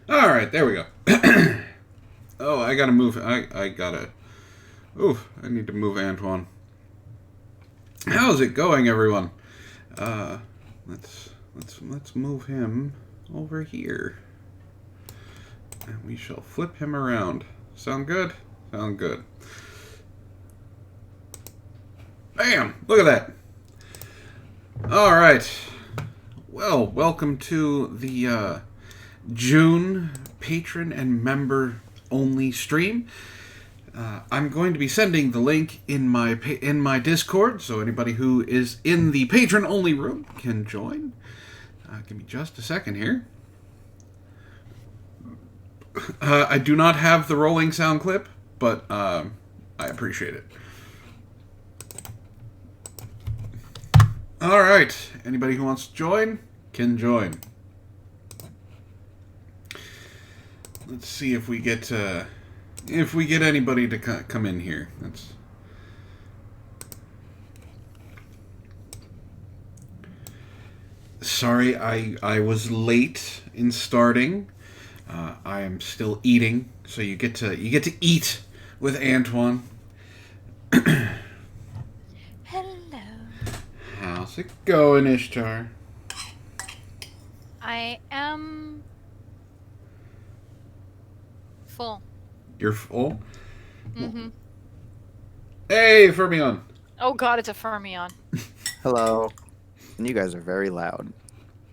All right, there we go. Oh, I gotta move. I gotta. Oof, I need to move Antoine. How's it going, everyone? Uh, let's move him over here, and we shall flip him around. Sound good? Sound good. Bam! Look at that. All right. Well, welcome to the June patron and member only stream. I'm going to be sending the link in my Discord, so anybody who is in the patron only room can join. Give me just a second here. I do not have the rolling sound clip, but I appreciate it. All right, anybody who wants to join can join. Let's see if we get anybody to come in here. That's sorry, I was late in starting. I am still eating, so you get to eat with Antoine. Hello. How's it going, Ishtar? I am full. You're full? Mm-hmm. Hey, Fermion. Oh god, it's a fermion. Hello. And you guys are very loud.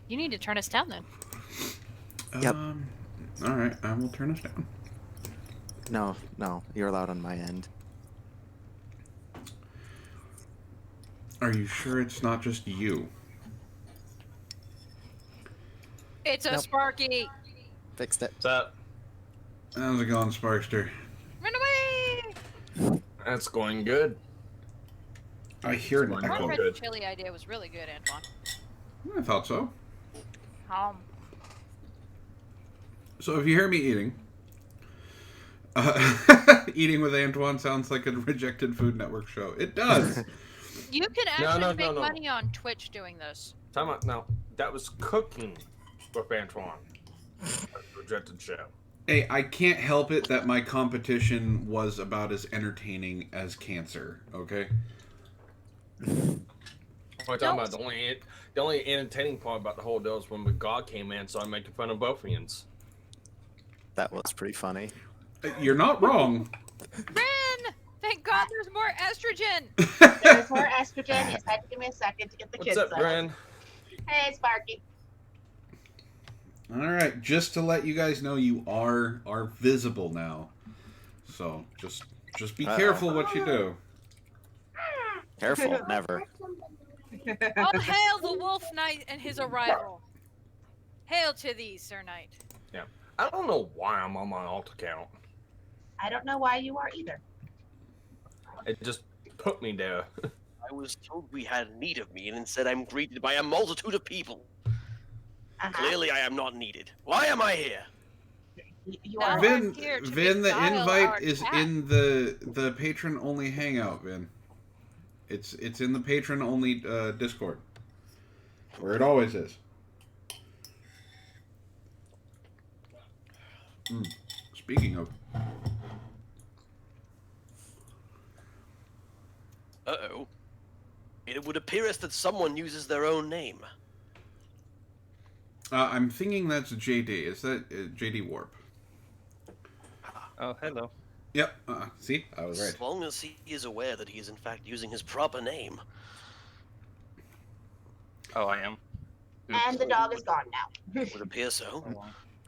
You need to turn us down then. Yep. All right, I will turn us down. No, you're loud on my end. Are you sure it's not just you? It's a Nope. Sparky! Fixed it. What's up? How's it going, Sparkster? Run away! That's going good. I hear an Come on, echo. Go. Red Good. chili idea was really good, Antoine. I thought so. Um, So if you hear me eating, eating with Antoine sounds like a rejected Food Network show. It does. you can actually make no. money on Twitch doing this. Time out. No, that was cooking with Antoine. A rejected show. Hey, I can't help it that my competition was about as entertaining as cancer. Okay. What I'm talking about, the only entertaining part about the whole deal is when the God came in and started making fun of both ends. That was pretty funny. You're not wrong. Ren! Thank god there's more estrogen! There's more estrogen. Yes, had to give me a second to get the What's kids up, out. Wren? Hey, Sparky. All right, just to let you guys know, you are visible now. So just be careful what you do. Careful, never. All hail the Wolf Knight and his arrival. Hail to thee, Sir Knight. Yeah. I don't know why I'm on my alt account. I don't know why you are either. It just put me there. I was told we had need of me, and instead I'm greeted by a multitude of people. Clearly I am not needed. Why am I here? You Now are. I'm Vin, here to Vin, the beguile our invite is cat. in the patron only hangout, Vin. It's in the patron only Discord, where it always is. Speaking of, Uh-oh. It would appear as that someone uses their own name. I'm thinking that's JD. Is that JD Warp? Oh, hello. Yep. See, I was right. As long as he is aware that he is in fact using his proper name. Oh, I am. And the dog is gone now. Would appear so.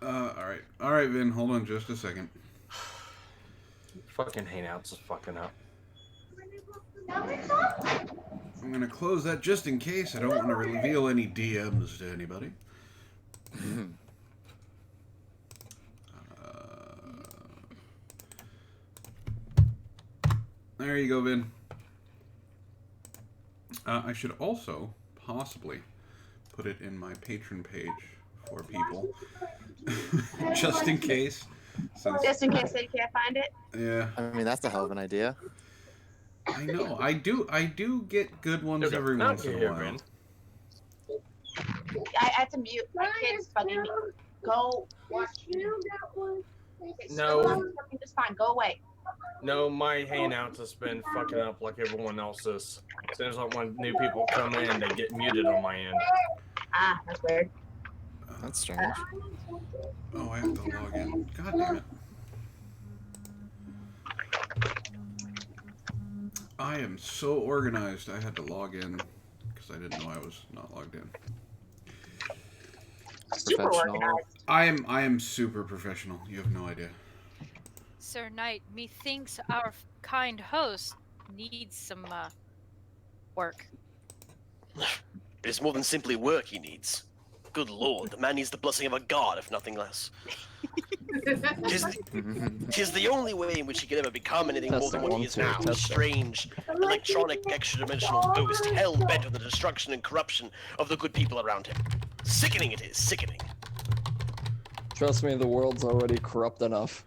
All right, Vin. Hold on just a second. Fucking hangouts is fucking up. I'm gonna close that just in case. I don't want to reveal any DMs to anybody. There you go, Vin. I should also possibly put it in my patron page for people, just in case. Just in case they can't find it. Yeah, I mean, that's a hell of an idea. I know. I do get good ones every once in a while. I had to mute my kids bugging me. Go watch you. No. Working just fine. Go away. No, my hangouts has been fucking up like everyone else's. As soon as when new people come in, they get muted on my end. Ah, that's weird. That's strange. Oh, I have to log in. God damn it. I am so organized. I had to log in because I didn't know I was not logged in. Super Professional. organized. I am super professional. You have no idea. Sir Knight, methinks our kind host needs some work. It is more than simply work he needs. Good lord, the man needs the blessing of a god, if nothing less. Tis the only way in which he can ever become anything more than what he is now. A strange, electronic, extra-dimensional ghost, hell-bent on the destruction and corruption of the good people around him. Sickening it is, sickening. Trust me, the world's already corrupt enough.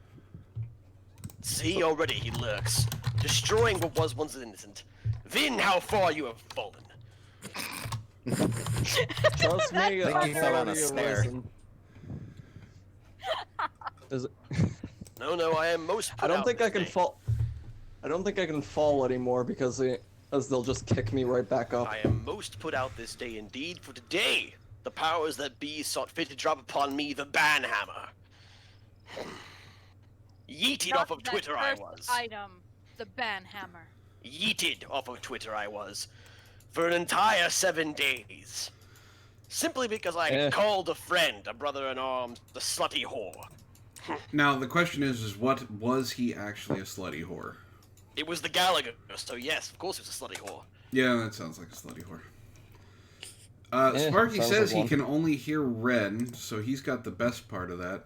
See, already he lurks, destroying what was once innocent. Then how far you have fallen. Trust me, I think I've he fell on a already snare. arisen. Is it... No, I am most I put don't out think I this can day. fall. I don't think I can fall anymore because they'll just kick me right back up. I am most put out this day indeed, for today the powers that be sought fit to drop upon me the banhammer. Yeeted Not off of that Twitter I first was. Item, the banhammer. Yeeted off of Twitter I was. For an entire 7 days. Simply because I called a friend, a brother in arms, the slutty whore. Now the question is what was he actually a slutty whore? It was the Gallagher, so yes, of course it was a slutty whore. Yeah, that sounds like a slutty whore. Sparky sounds says like he one. can only hear Wren, so he's got the best part of that.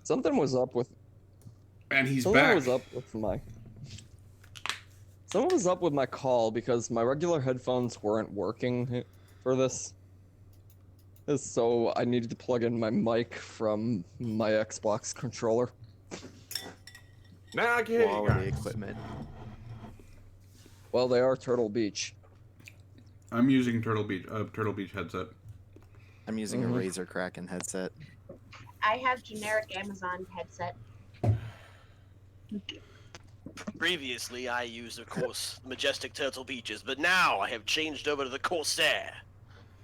Something was up with. And he's Something back. was up with my. Something was up with my call because my regular headphones weren't working for this. So I needed to plug in my mic from my Xbox controller. Now I can hear you Quality guys. equipment. Well, they are Turtle Beach. I'm using Turtle Beach headset. I'm using a Razer Kraken headset. I have generic Amazon headset. Previously, I used, of course, Majestic Turtle Beaches, but now I have changed over to the Corsair.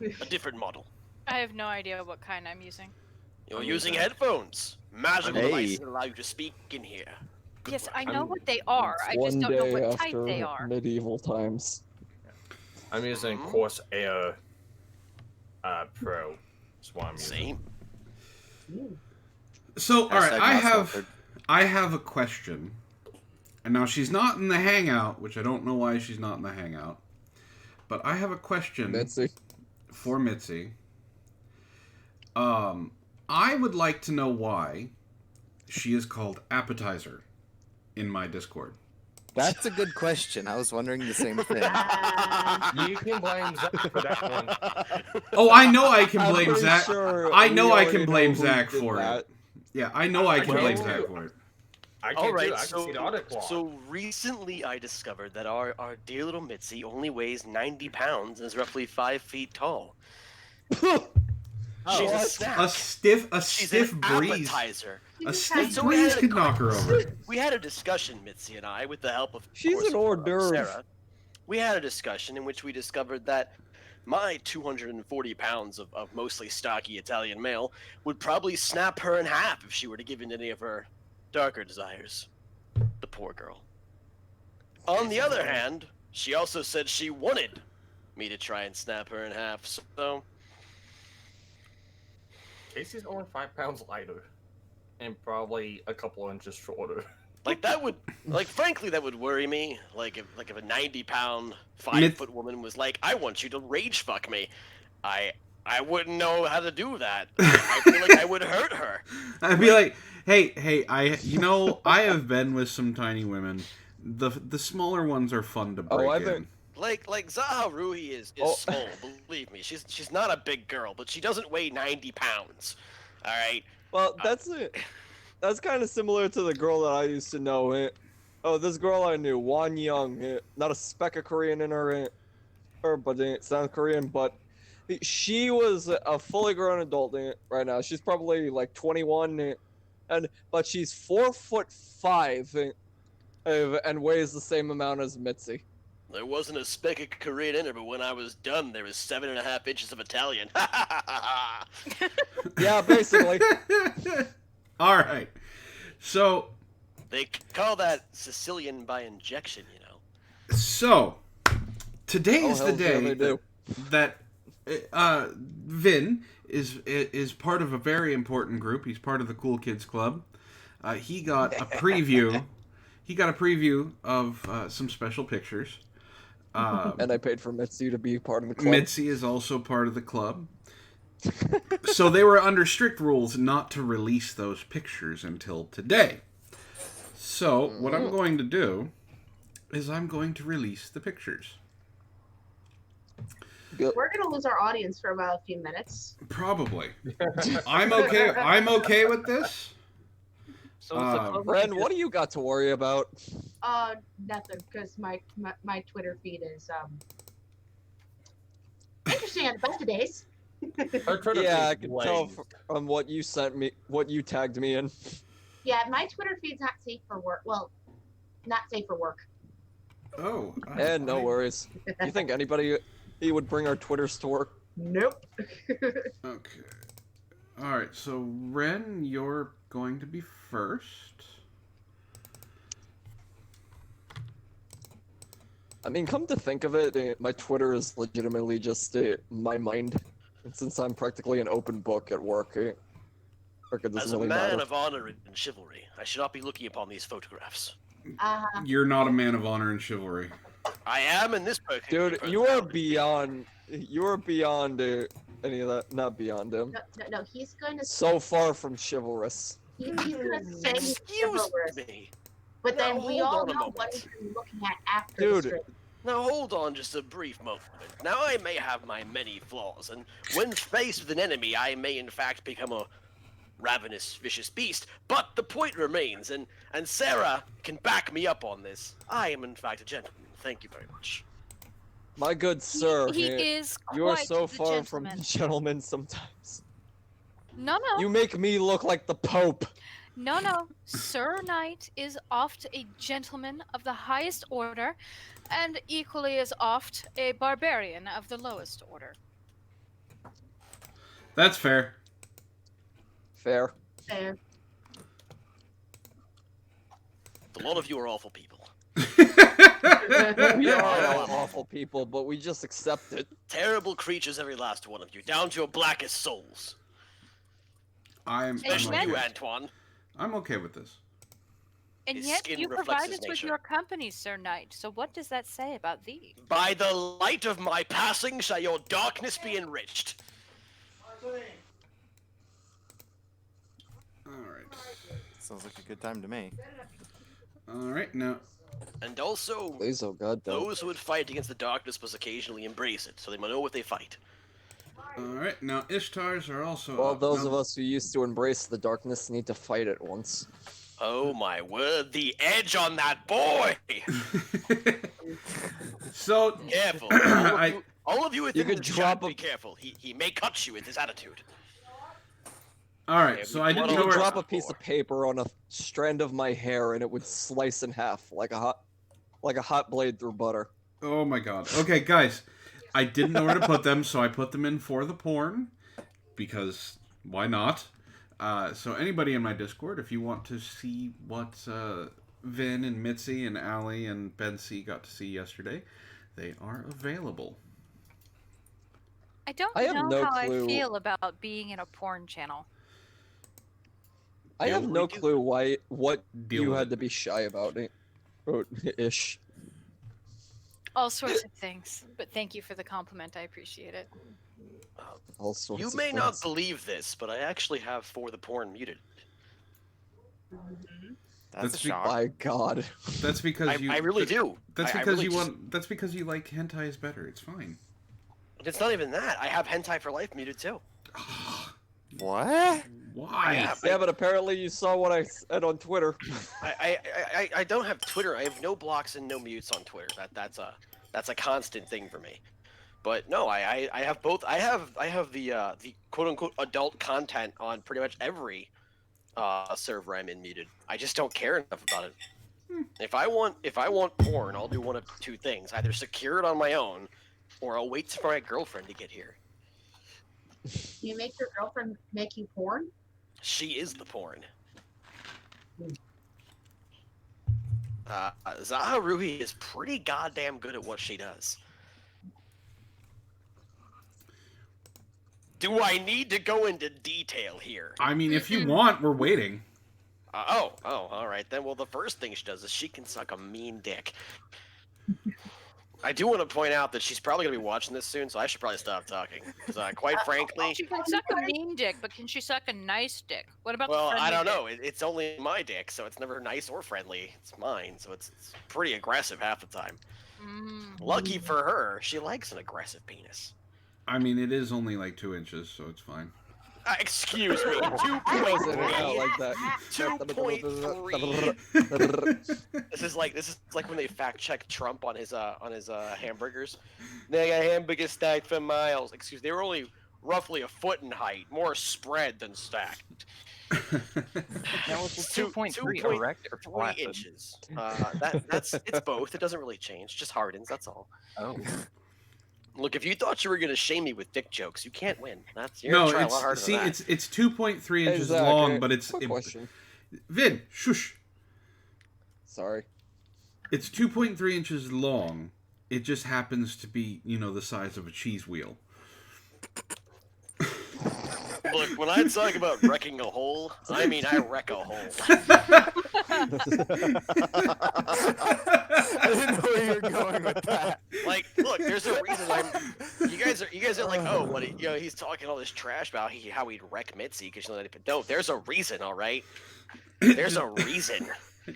A different model. I have no idea what kind I'm using. You're using headphones. Magical Hey. devices that allow you to speak in here. Yes, I know I'm- what they are. I just One don't know day what type after they are. medieval times. I'm using Corsair Pro. That's what I'm using. Same. So, all right, Hashtag I have a question. And now she's not in the hangout, which I don't know why she's not in the hangout. But I have a question Mitzi. for Mitzi. I would like to know why she is called Appetizer in my Discord. That's a good question. I was wondering the same thing. You can blame Zach for that one. Oh, I know I can I'm blame pretty Zach. sure I we know I already can blame know who Zach did for that. it. Yeah, I know I can Well, blame Zach for it. I All can't do right, it. I can see the audit clock. so recently I discovered that our dear little Mitzi only weighs 90 pounds and is roughly 5 feet tall. She's a snack. A stiff She's stiff an breeze. appetizer. A stiff So we breeze had a could knock her over. We had a discussion, Mitzi and I, with the help of She's course, an hors d'oeuvre. Sarah. We had a discussion in which we discovered that my 240 pounds of mostly stocky Italian male would probably snap her in half if she were to give in to any of her darker desires. The poor girl. On the other hand, she also said she wanted me to try and snap her in half, so Casey's only 5 pounds lighter. And probably a couple inches shorter. like that would frankly that would worry me. Like if a 90-pound, Myth- 5-foot woman was like, I want you to rage fuck me. I wouldn't know how to do that. I feel like I would hurt her. I'd be like, hey, I have been with some tiny women. The smaller ones are fun to break I've in. been- Like Zaha Rui is small, believe me. She's not a big girl, but she doesn't weigh 90 pounds. All right. Well, that's kind of similar to the girl that I used to know. Oh, this girl I knew, Won Young. Not a speck of Korean in her, but South Korean. But She was a fully grown adult right now. She's probably like 21, but she's 4'5" and weighs the same amount as Mitzi. There wasn't a speck of Korean in her, but when I was done, there was 7.5 inches of Italian. Yeah, basically. All right. So They call that Sicilian by injection, you know. today Oh, is the hell yeah, day they do. that Vin is part of a very important group. He's part of the Cool Kids Club. He got a preview. He got a preview of some special pictures. And I paid for Mitzi to be part of the club. Mitzi is also part of the club. So they were under strict rules not to release those pictures until today. So what I'm going to do is I'm going to release the pictures. We're gonna lose our audience for about a few minutes. Probably. I'm okay. I'm okay with this. So is the club Wren, what do you got to worry about? Nothing, because my Twitter feed is interesting on the best of days. Our Twitter Yeah, I feed's can tell blazed. from what you sent me, what you tagged me in. Yeah, my Twitter feed's not safe for work. Well, not safe for work. Oh. And no worries. You think anybody would bring our Twitters to work? Nope. Okay. All right. So Wren, you're going to be first. I mean, come to think of it, my Twitter is legitimately just my mind. And since I'm practically an open book at work, it doesn't As a really man matter. of honor and chivalry, I should not be looking upon these photographs. You're not a man of honor and chivalry. I am in this particular Dude, you are personality. beyond any of that. Not beyond him. No. He's going to. So far from chivalrous. He's going to say he's Excuse chivalrous, me. but then Now, we hold all on a know what moment. he's been looking at after Dude. the stream. Now hold on just a brief moment. Now I may have my many flaws, and when faced with an enemy, I may in fact become a ravenous, vicious beast. But the point remains, and Sarah can back me up on this. I am in fact a gentleman. Thank you very much. My good sir, He is you are quite so the far from gentleman. the gentleman sometimes. No. You make me look like the Pope. No. Sir Knight is oft a gentleman of the highest order, and equally as oft a barbarian of the lowest order. That's fair. Fair. Fair. A lot of you are awful people. We are all awful people, but we just accept it. Terrible creatures, every last one of you, down to your blackest souls. I'm Especially Amen. you, okay. Antoine. I'm okay with this. And His yet skin you reflects provide his us with nature. your company, Sir Knight. So what does that say about thee? By the light of my passing shall your darkness be enriched. All right. Sounds like a good time to me. All right. Now, And also, Please, oh god, no. those who would fight against the darkness must occasionally embrace it, so they might know what they fight. all right. Now, Ishtars are also. Well, up. those Now- of us who used to embrace the darkness need to fight it once. Oh my word, the edge on that boy! So, Careful. I- All of you within could this drop chat, a- be careful. He may cut you with his attitude. all right. Yeah, So we I want didn't You know could where. drop a piece of paper on a strand of my hair and it would slice in half like a hot blade through butter. Oh my god. Okay, guys. I didn't know where to put them, so I put them in for the porn. Because why not? So anybody in my Discord, if you want to see what Vin and Mitzi and Allie and Ben C got to see yesterday, they are available. I don't I have know no how clue. I feel about being in a porn channel. I Yeah, have we no do- clue what Deal you with had it. to be shy about it. Ish. All sorts of things. But thank you for the compliment. I appreciate it. All sorts You of may not things. believe this, but I actually have For the Porn muted. That's a That's be- shock. By God. That's because you. I really do. That's I because really you just- want. That's because you like hentai is better. It's fine. It's not even that. I have Hentai for Life muted too. What? Why? Yeah, Yeah, but apparently you saw what I said on Twitter. I don't have Twitter. I have no blocks and no mutes on Twitter. That's a constant thing for me. But no, I have both. I have the quote unquote adult content on pretty much every server I'm in muted. I just don't care enough about it. If I want porn, I'll do one of two things: either secure it on my own, or I'll wait for my girlfriend to get here. You make your girlfriend make you porn? She is the porn. Zaha Ruhi is pretty goddamn good at what she does. Do I need to go into detail here? I mean, if you want, we're waiting. All right then. Well, the first thing she does is she can suck a mean dick. I do want to point out that she's probably going to be watching this soon, so I should probably stop talking. Because, quite frankly... She can suck a mean dick, but can she suck a nice dick? What about Well, the friendly I don't dick? know. It's only my dick, so it's never nice or friendly. It's mine, so it's pretty aggressive half the time. Lucky for her, she likes an aggressive penis. I mean, it is only like 2 inches, so it's fine. Excuse me, He goes in and out 2.3. like that. 2.3. This is like when they fact check Trump on his hamburgers. They got hamburgers stacked for miles. Excuse, they were only roughly a foot in height, more spread than stacked. Now it's 2.3 erect or 3 flaccid? inches. It's both. It doesn't really change. Just hardens. That's all. Oh. Look, if you thought you were gonna shame me with dick jokes, you can't win. You're gonna try a lot harder than that. it's 2.3 Hey, inches Zach, long, but quick question. Vin, shush. Sorry. It's 2.3 inches long. It just happens to be, the size of a cheese wheel. Look, when I talk about wrecking a hole, I mean I wreck a hole. I didn't know where you were going with that. Like, look, there's a reason you guys are like, oh, but he's talking all this trash about how he'd wreck Mitzi because no, there's a reason, all right. There's a reason.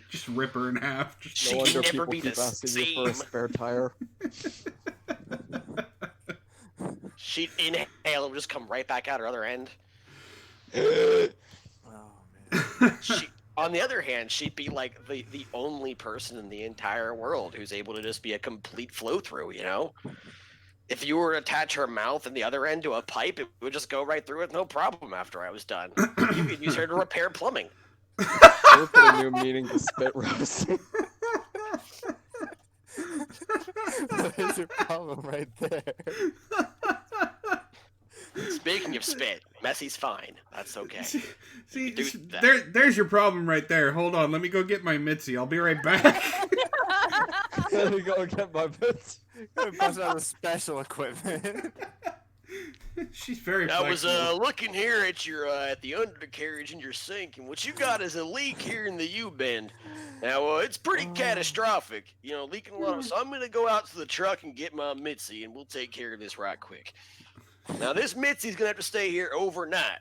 Just rip her in half. She No wonder can never people be keep the asking you for a same. spare tire. She'd inhale and just come right back out her other end. Oh man. On the other hand, she'd be like the only person in the entire world who's able to just be a complete flow through, If you were to attach her mouth and the other end to a pipe, it would just go right through it, no problem after I was done. You could use her to repair plumbing. We're putting new meaning to spit roast. There's your problem right there. Speaking of spit, Messy's fine. That's okay. See, Do that. there's your problem right there. Hold on, let me go get my Mitzi. I'll be right back. Let me go get my bits. Bust out of special equipment. She's very I was flexible. looking here at your at the undercarriage in your sink, and what you got is a leak here in the U-bend. Now it's pretty catastrophic, leaking a lot. So I'm gonna go out to the truck and get my Mitzi, and we'll take care of this right quick. Now this Mitzi's gonna have to stay here overnight,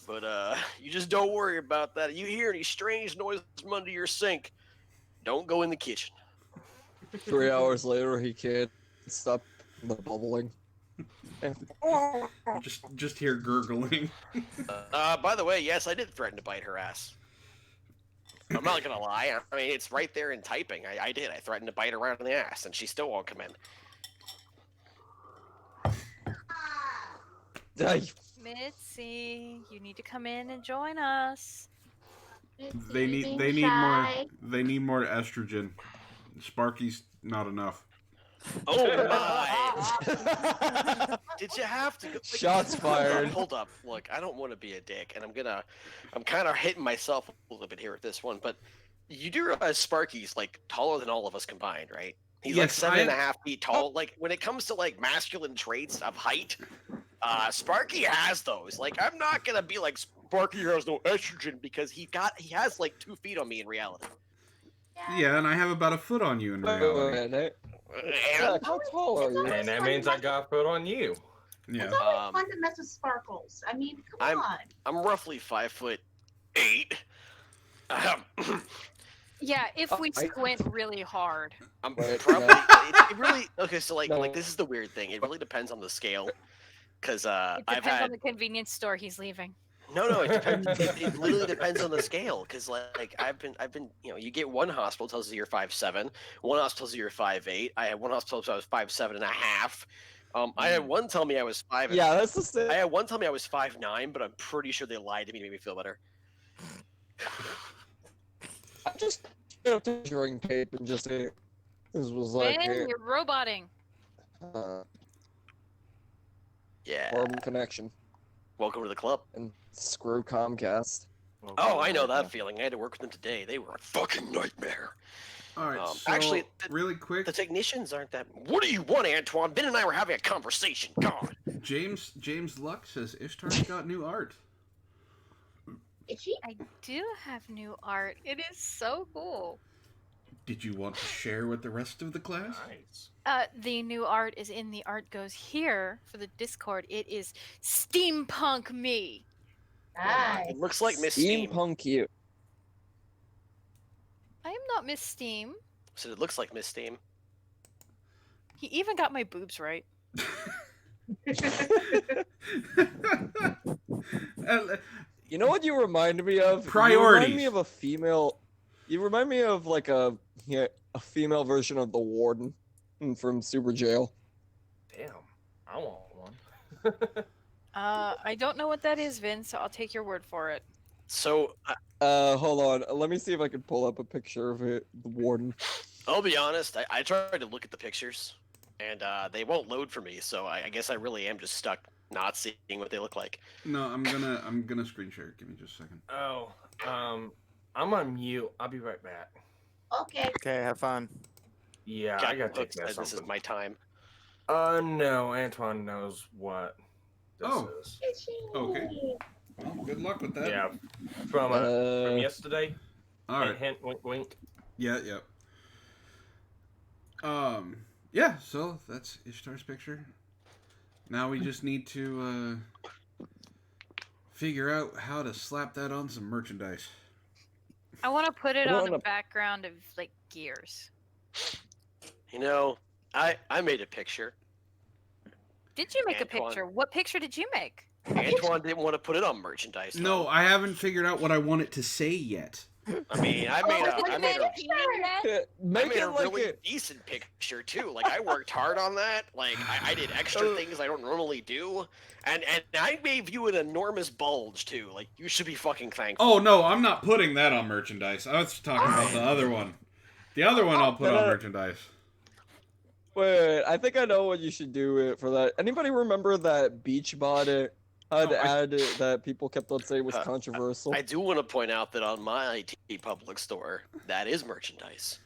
but you just don't worry about that. If you hear any strange noises from under your sink, don't go in the kitchen. 3 hours later, he can't stop the bubbling. Just hear gurgling. By the way, yes, I did threaten to bite her ass. I'm not gonna lie. I mean, it's right there in typing. I did. I threatened to bite her right in the ass, and she still won't come in. Mitzi, you need to come in and join us. They need more estrogen. Sparky's not enough. Oh my! Did you have to go? Shots fired. Hold up. Look, I don't want to be a dick, and I'm kind of hitting myself a little bit here with this one, but you do realize Sparky's like taller than all of us combined, right? He's like Yes, 7.5 feet tall. Like when it comes to like masculine traits of height, Sparky has those. Like I'm not gonna be like Sparky has no estrogen because he has like 2 feet on me in reality. Yeah, and I have about a foot on you in reality. Zach, And how tall are you? And that means I got a foot on you. Yeah. It's always fun to mess with Sparkles. I mean, come on. I'm roughly 5'8". Yeah, if we squint really hard. I'm Right, probably yeah. it really okay. So like No. this is the weird thing. It really depends on the scale, because It I've depends on had the convenience store he's leaving. no. It depends. It literally depends on the scale, because like I've been you get one hospital tells you you're 5'7", one hospital tells you you're 5'8". I had one hospital tells I was 5'7.5". I had one tell me I was 5. Yeah, that's the same. I had one tell me I was 5'9", but I'm pretty sure they lied to me to make me feel better. I just measuring tape and just this was like Man, you're roboting. Yeah. horrible connection Welcome to the club. and screw Comcast. Oh, I know that feeling. I had to work with them today. They were a fucking nightmare. All right. So, actually, really quick, The technicians aren't that. What do you want, Antoine? Ben and I were having a conversation. God. James Luck says Ishtar's got new art. Is she? I do have new art. It is so cool. Did you want to share with the rest of the class? Nice. The new art is in the art goes here for the Discord. It is steampunk me. Nice. It looks like Miss Steam. Steampunk you. I am not Miss Steam. So it looks like Miss Steam. He even got my boobs right. You know what you remind me of? You Priorities. remind me of a female. You remind me of like a female version of the warden from Super Jail. Damn. I want one. I don't know what that is, Vin, so I'll take your word for it. So Hold on. Let me see if I can pull up a picture of it. The warden. I'll be honest. I tried to look at the pictures, and they won't load for me. So I guess I really am just stuck not seeing what they look like. No, I'm gonna screen share. Give me just a second. Oh, I'm on mute. I'll be right back. Okay. Okay, have fun. Yeah, God, I gotta take looks that like this is something. my time. No, Antoine knows what this is. Is she? Okay. Well, good luck with that. Yeah, from yesterday. All right. Hint, wink, wink. Yeah. Yeah. So that's Ishtar's picture. Now we just need to figure out how to slap that on some merchandise. I want to put it Put it on on the a- background of like gears. You know, I made a picture. Did you make Antoine. a picture? What picture did you make? Antoine didn't want to put it on merchandise. No, though. I haven't figured out what I want it to say yet. I mean, I made a Make it a like really it. decent picture too. Like I worked hard on that. Like I did extra things I don't normally do, and I gave you an enormous bulge too. Like you should be fucking thankful. Oh no, I'm not putting that on merchandise. I was talking about the other one. The other one I'll put on merchandise. Wait, I think I know what you should do for that. Anybody remember that beach bod had added that people kept on saying was controversial? I do want to point out that on my TeePublic store, that is merchandise.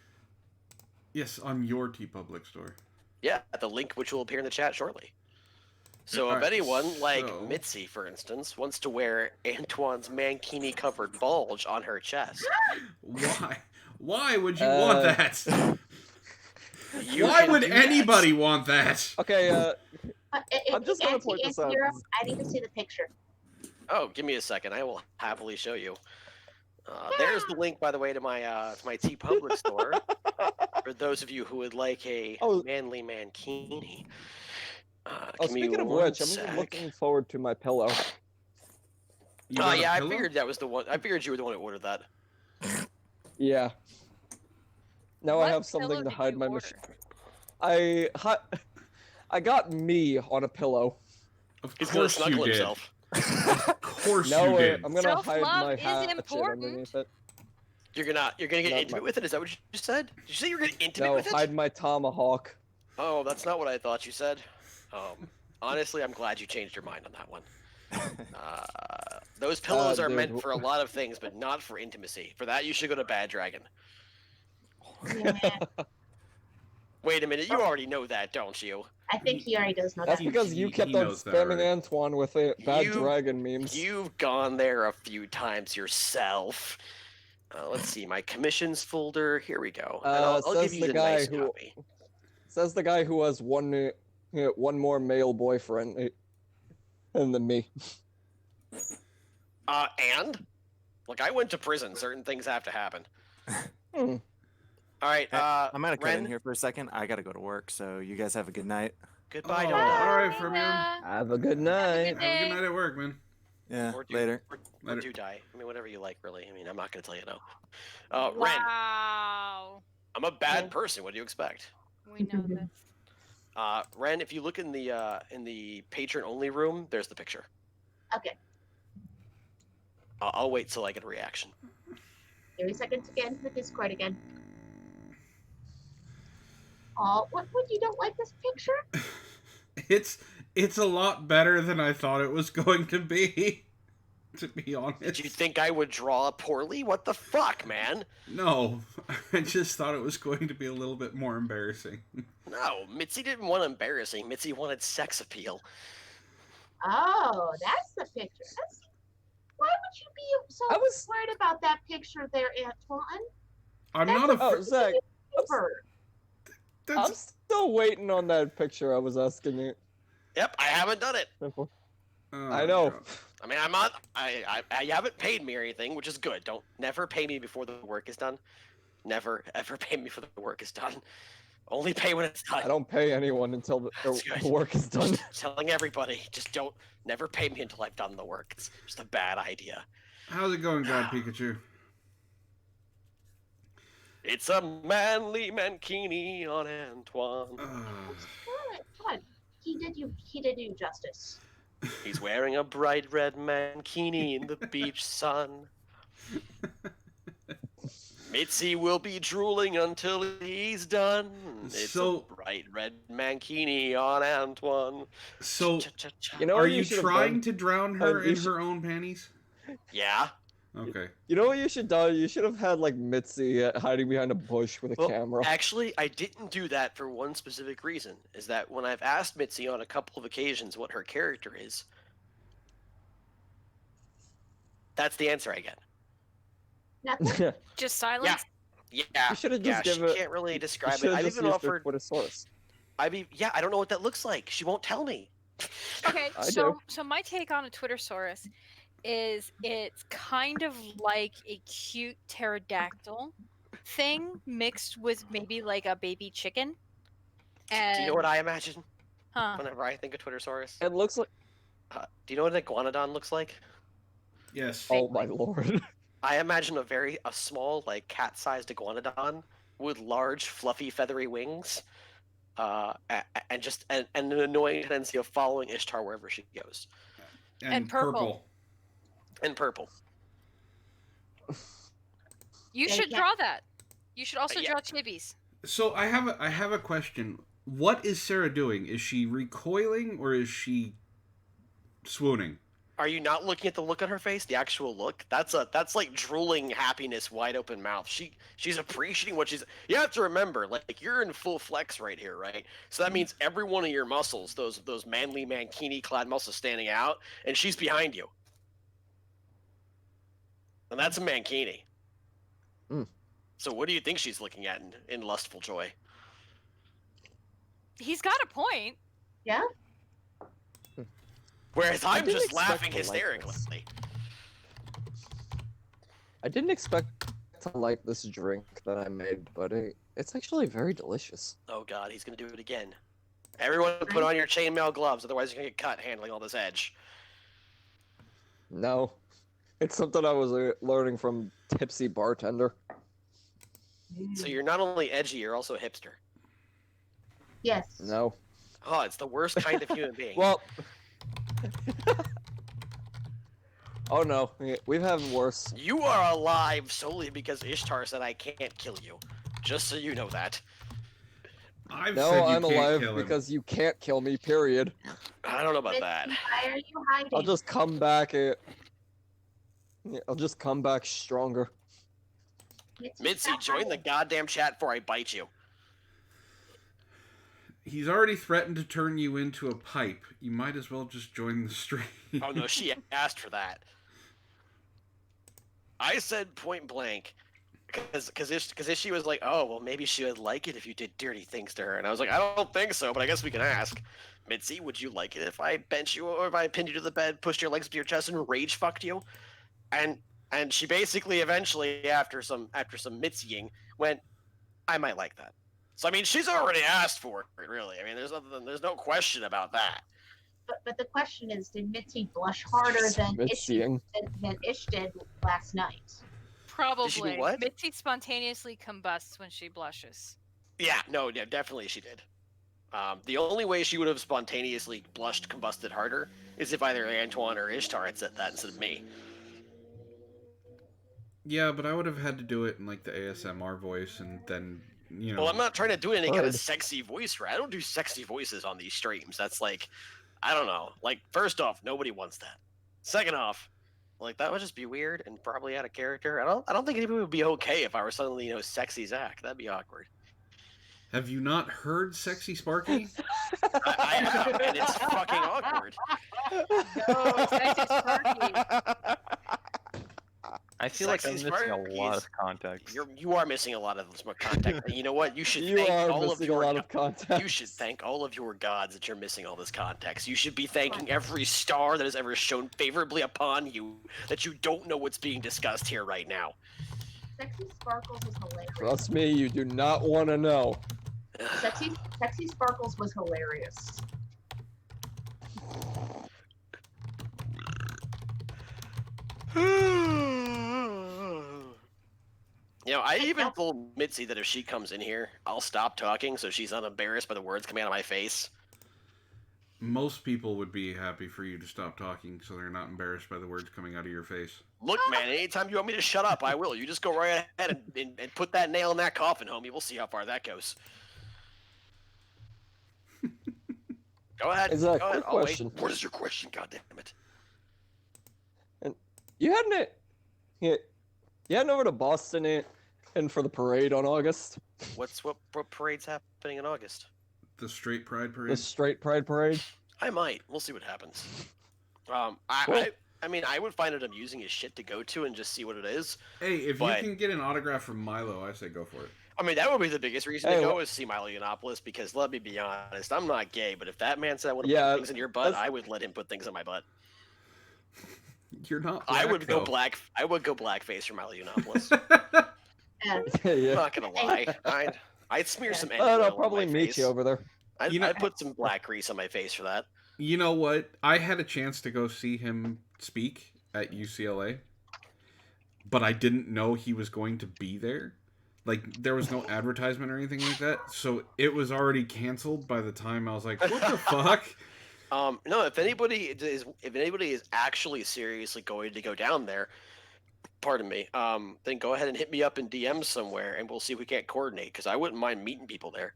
Yes, on your TeePublic store. Yeah, the link which will appear in the chat shortly. So if Alright, anyone, like so- Mitzi, for instance, wants to wear Antoine's mankini-covered bulge on her chest, Why? Why would you want that? you Why can would do that. anybody want that? Okay, I'm just gonna Auntie, point this Auntie out. Europe, I need to see the picture. Oh, give me a second. I will happily show you. There's the link, by the way, to my TeePublic store. For those of you who would like a manly mankini. Give me Speaking of one which, I'm sec. looking forward to my pillow. You Oh got a yeah, I pillow? figured that was the one. I figured you were the one who ordered that. Yeah. Now I What have something pillow to did hide you my order? machine. I got me on a pillow. Of He's gonna course you snuggle did. himself. Of course No, you did. I'm gonna hide Self-love my is hatchet important. underneath it. You're gonna get Not intimate my- with it? Is that what you just said? Did you say you're gonna get intimate No, with it? hide my tomahawk. Oh, that's not what I thought you said. Honestly, I'm glad you changed your mind on that one. Those pillows are dude. meant for a lot of things, but not for intimacy. For that, you should go to Bad Dragon. Yeah, Wait a minute, you already know that, don't you? I think he already does know That's that. because you he kept on knows that spamming already. Antoine with it. Bad You- dragon memes. You've gone there a few times yourself. Let's see, my commissions folder. Here we go. And I'll says give you the the guy nice who- copy. Says the guy who has one more male boyfriend than me. And? Look, I went to prison. Certain things have to happen. Hmm. All right, Hey, I'm gonna cut in Wren, here for a second. I gotta go to work, so you guys have a good night. goodbye, Oh, Dom Dom. all right, from you. Have a good night. good Have a good night at work, man. Yeah, Or do, later. Or Later. do die. I mean, whatever you like, really. I mean, I'm not going to tell you no. Wren, Wow. I'm a bad person. What do you expect? We know this. Wren, if you look in the patron only room, there's the picture. Okay. I'll wait till I get a reaction. 30 seconds again. The Discord again. Oh, what? You don't like this picture? It's a lot better than I thought it was going to be. To be honest. Did you think I would draw poorly? What the fuck, man? No, I just thought it was going to be a little bit more embarrassing. No, Mitzi didn't want embarrassing. Mitzi wanted sex appeal. Oh, that's the picture. Why would you be so worried about that picture there, Antoine? I'm That's not a. Oh, Zach, paper. I'm still waiting on that picture I was asking you. Yep, I haven't done it. I know. God. I mean, I'm not. I haven't paid me or anything, which is good. Don't never pay me before the work is done. Never ever pay me before the work is done. Only pay when it's done. I don't pay anyone until the work is done. Just telling everybody, just don't never pay me until I've done the work. It's just a bad idea. How's it going, God Pikachu? It's a manly mankini on Antoine. Come on. He did you justice. He's wearing a bright red mankini in the beach sun. Mitzi will be drooling until he's done. It's a bright red mankini on Antoine. So, you know, are you trying to drown her in her own panties? Yeah. Okay. You know what you should do? You should have had like Mitzi hiding behind a bush with a camera. Actually, I didn't do that for one specific reason. Is that when I've asked Mitzi on a couple of occasions what her character is, that's the answer I get. Nothing. Just silence. Yeah. You should have just given. She can't really describe you it. I've just even used offered. With a source. I don't know what that looks like. She won't tell me. Okay, I so do. my take on a Twittersaurus is it's kind of like a cute pterodactyl thing mixed with maybe like a baby chicken. And Do you know what I imagine Huh. whenever I think of Twittersaurus? It looks like. Do you know what an iguanodon looks like? Yes. Oh my lord. I imagine a small, like cat-sized iguanodon with large, fluffy, feathery wings, and an annoying tendency of following Ishtar wherever she goes. And purple. And purple. You should draw that. You should also draw chibis. So I have a question. What is Sarah doing? Is she recoiling or is she swooning? Are you not looking at the look on her face? The actual look? That's like drooling happiness, wide open mouth. She's appreciating what she's. You have to remember, like you're in full flex right here, right? So that means every one of your muscles, those manly mankini clad muscles, standing out, and she's behind you. And that's a mankini. Mm. So what do you think she's looking at in lustful joy? He's got a point. Yeah. Whereas I'm didn't just expect laughing to like hysterically. I didn't expect to like this drink that I made, but it's actually very delicious. Oh god, he's gonna do it again. Everyone put on your chainmail gloves, otherwise you're gonna get cut handling all this edge. No, it's something I was learning from Tipsy Bartender. So you're not only edgy, you're also a hipster. Yes. No. Oh, it's the worst kind of human being. Well. Oh no, we've had worse. You are alive solely because Ishtar said I can't kill you. Just so you know that. I've No, said you I'm can't alive kill him. because you can't kill me, period. I don't know about that. Why are you hiding? I'll just come back. I'll just come back stronger. Mitzi, join the goddamn chat before I bite you. He's already threatened to turn you into a pipe. You might as well just join the stream. Oh no, she asked for that. I said point blank, because she was like, oh well, maybe she would like it if you did dirty things to her, and I was like, I don't think so, but I guess we can ask. Mitzi, would you like it if I bent you or if I pinned you to the bed, pushed your legs up to your chest, and rage fucked you? And she basically eventually after some Mitziing went, I might like that. So I mean, she's already asked for it, really. I mean, there's no question about that. But the question is, did Mitzi blush harder than Ish did last night? Probably. Did she do what? Mitzi spontaneously combusts when she blushes. Yeah, no, yeah, definitely she did. The only way she would have spontaneously blushed, combusted harder is if either Antoine or Ishtar had said that instead of me. Yeah, but I would have had to do it in like the ASMR voice, and then Well, I'm not trying to do any kind of sexy voice, right? I don't do sexy voices on these streams. That's like, I don't know. Like, first off, nobody wants that. Second off, like that would just be weird and probably out of character. I don't think anybody would be okay if I were suddenly, sexy Zach. That'd be awkward. Have you not heard Sexy Sparky? I have, and it's fucking awkward. No, Sexy Sparky. I feel like I'm Sexy missing a Sparky lot is- of context. You are missing a lot of this context. And you know what? You should You thank are all of missing a your lot of context. You should thank all of your gods that you're missing all this context. You should be thanking every star that has ever shone favorably upon you that you don't know what's being discussed here right now. Sexy Sparkles was hilarious. Trust me, you do not want to know. Sexy Sparkles was hilarious. I even told Mitzi that if she comes in here, I'll stop talking so she's not embarrassed by the words coming out of my face. Most people would be happy for you to stop talking so they're not embarrassed by the words coming out of your face. Look, man, anytime you want me to shut up, I will. You just go right ahead and put that nail in that coffin, homie. We'll see how far that goes. Go ahead. Is that a Go ahead. quick I'll question? wait. What is your question? God damn it. You hadn't over to Boston and for the parade on August? What parade's happening in August? The Straight Pride Parade? The Straight Pride Parade? I might. We'll see what happens. I mean, I would find it amusing as shit to go to and just see what it is. Hey, if you can get an autograph from Milo, I say go for it. I mean, that would be the biggest reason to go is see Milo Yiannopoulos, because let me be honest, I'm not gay, but if that man said I want to put things in your butt, I would let him put things in my butt. You're not black, I would go though. blackface for Milo Yiannopoulos. I'm not gonna lie. I'd smear some I'll probably meet you over there. I'd put some black grease on my face for that. You know what? I had a chance to go see him speak at UCLA, but I didn't know he was going to be there. Like, there was no advertisement or anything like that, so it was already canceled by the time I was like, what the fuck? No, if anybody is actually seriously going to go down there, pardon me, then go ahead and hit me up in DM somewhere, and we'll see if we can't coordinate, because I wouldn't mind meeting people there.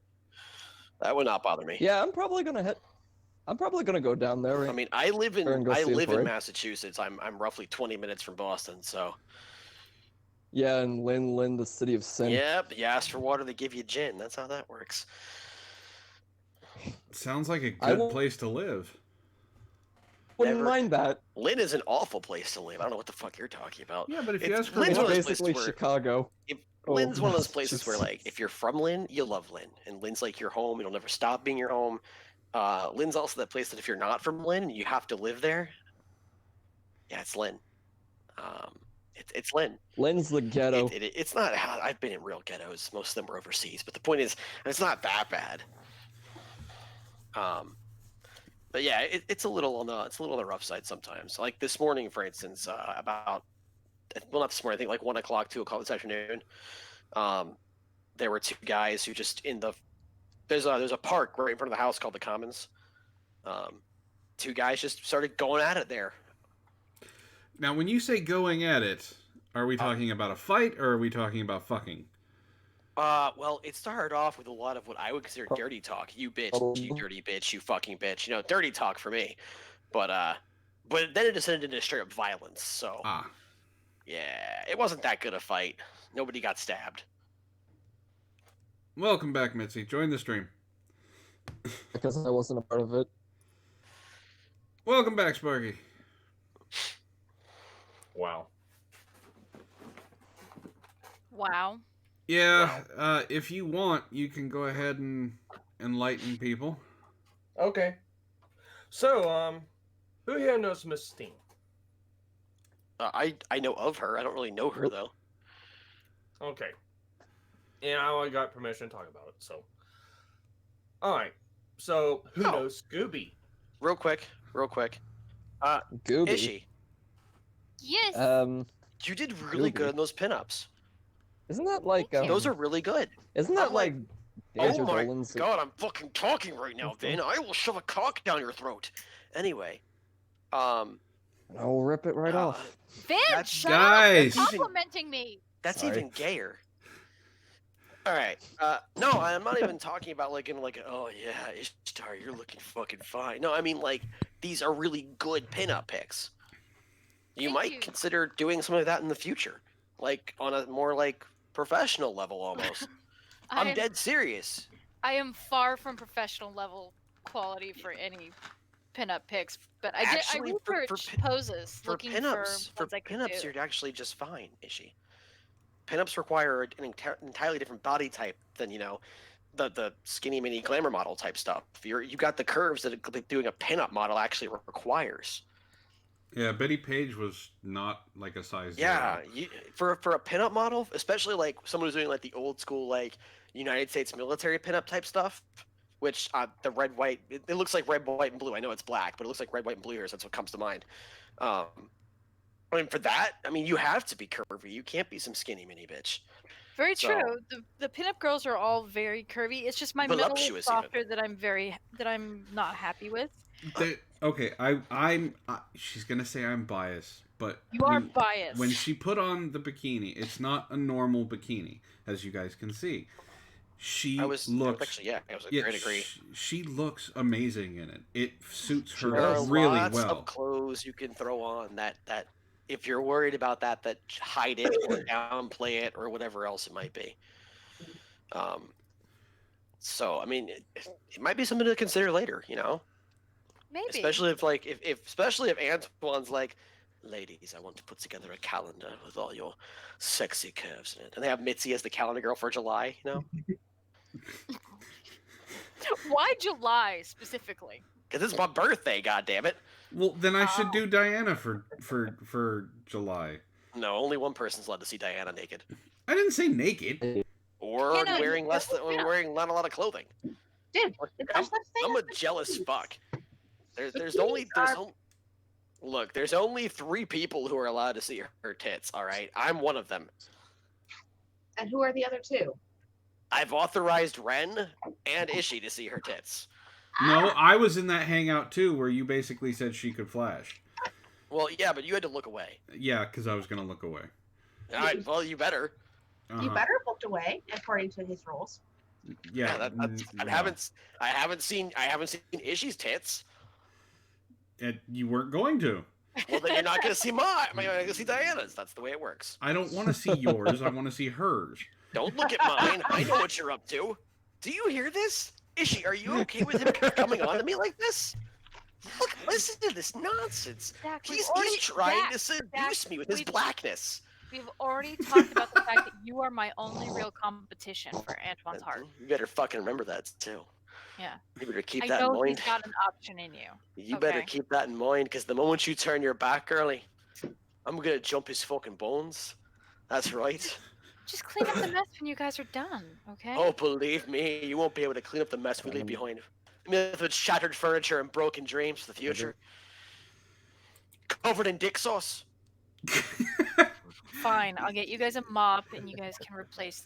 That would not bother me. Yeah, I'm probably gonna go down there. I mean, I live in parade. Massachusetts. I'm roughly 20 minutes from Boston, so. Yeah, and Lynn, the city of sin. Yep, you ask for water, they give you gin. That's how that works. Sounds like a good place to live. Wouldn't mind that. Lynn is an awful place to live. I don't know what the fuck you're talking about. Yeah, but if you ask for Lynn's It's one of those basically places where- Chicago. Lynn's one of those places where, like, if you're from Lynn, you love Lynn, and Lynn's like your home. It'll never stop being your home. Lynn's also that place that if you're not from Lynn, you have to live there. Yeah, it's Lynn. It's Lynn. Lynn's the ghetto. It's not. I've been in real ghettos. Most of them were overseas, but the point is, it's not that bad. But yeah, it's a little on the rough side sometimes. Like this morning, for instance, not this morning. I think like 1 o'clock, 2 o'clock this afternoon. There were two guys who just there's a park right in front of the house called the Commons. Two guys just started going at it there. Now, when you say going at it, are we talking about a fight or are we talking about fucking? Well, it started off with a lot of what I would consider dirty talk. You bitch, you dirty bitch, you fucking bitch. Dirty talk for me. But then it descended into straight up violence. So yeah, it wasn't that good a fight. Nobody got stabbed. Welcome back, Mitzi. Join the stream. Because I wasn't a part of it. Welcome back, Sparky. Wow. Wow. Yeah, if you want, you can go ahead and enlighten people. Okay. So, who here knows Miss Steen? I know of her. I don't really know her though. Okay. And I only got permission to talk about it, so. Alright. So, who knows Scooby? Real quick. Gooby. Is she? Yes. You did really good in those pinups. Isn't that like those are really good. Isn't that like Danger Oh my Dolan's- god, I'm fucking talking right now, Vin. I will shove a cock down your throat. Anyway, I will rip it right off. Vin, That's- shut Guys. up! You're complimenting me. that's Sorry. even gayer. All right. No, I'm not even talking about like in like, oh yeah, Ishtar, you're looking fucking fine. No, I mean like these are really good pinup pics. You Thank might you. consider doing something like that in the future, like on a more like professional level almost. I'm dead serious. I am far from professional level quality for any pinup pics, but I Actually, for researched pin- poses For looking pinups, for ones I could do. you're actually just fine, Ishi. Pinups require an entirely different body type than the skinny mini glamour model type stuff. You got the curves that doing a pinup model actually requires. Yeah, Betty Page was not like a size. Yeah, zero. for a pinup model, especially like someone who's doing like the old school like United States military pinup type stuff, which the red white it looks like red, white, and blue. I know it's black, but it looks like red, white, and blue here. So that's what comes to mind. I mean, for that, I mean, you have to be curvy. You can't be some skinny mini bitch. Very So- true. The pinup girls are all very curvy. It's just my middle is Voluptuous softer that I'm not happy with. Okay, she's gonna say I'm biased, but You are biased. when she put on the bikini, it's not a normal bikini, as you guys can see. She I was looks. actually, yeah, I was a great agree. She looks amazing in it. It suits her There are really lots well. of clothes you can throw on that if you're worried about that hide it or downplay it or whatever else it might be. So I mean, it might be something to consider later, Maybe. especially if Antoine's like, ladies, I want to put together a calendar with all your sexy curves in it, and they have Mitzi as the calendar girl for July, Why July specifically? because it's my birthday, goddammit. Well, then I should do Diana for July. No, only one person's allowed to see Diana naked. I didn't say naked. Or Yeah, no, wearing less than, yeah. or wearing not a lot of clothing. Dude, there's such thing I'm as a jealous fuck. There's Bikinis only are- look, there's only 3 people who are allowed to see her tits. All right, I'm one of them. And who are the other two? I've authorized Wren and Ishi to see her tits. No, I was in that hangout too, where you basically said she could flash. Well, yeah, but you had to look away. Yeah, because I was gonna look away. All right, well, you better. You better have looked away according to his rules. Yeah, I haven't seen Ishi's tits. You weren't going to. Well, then you're not gonna see mine. You're not gonna see Diana's. That's the way it works. I don't want to see yours. I want to see hers. Don't look at mine. I know what you're up to. Do you hear this? Ishi, are you okay with him coming on to me like this? Look, listen to this nonsense. Zach, He's trying to seduce Zach, me with his we've- blackness. We've already talked about the fact that you are my only real competition for Antoine's heart. You better fucking remember that too. Yeah. You better keep I that in know mind. he's got an option in you. You better okay. keep that in mind, because the moment you turn your back, girlie, I'm gonna jump his fucking bones. That's right. Just clean up the mess when you guys are done, okay? Oh, believe me, you won't be able to clean up the mess we leave behind. With shattered furniture and broken dreams for the future. Covered in dick sauce. Fine, I'll get you guys a mop and you guys can replace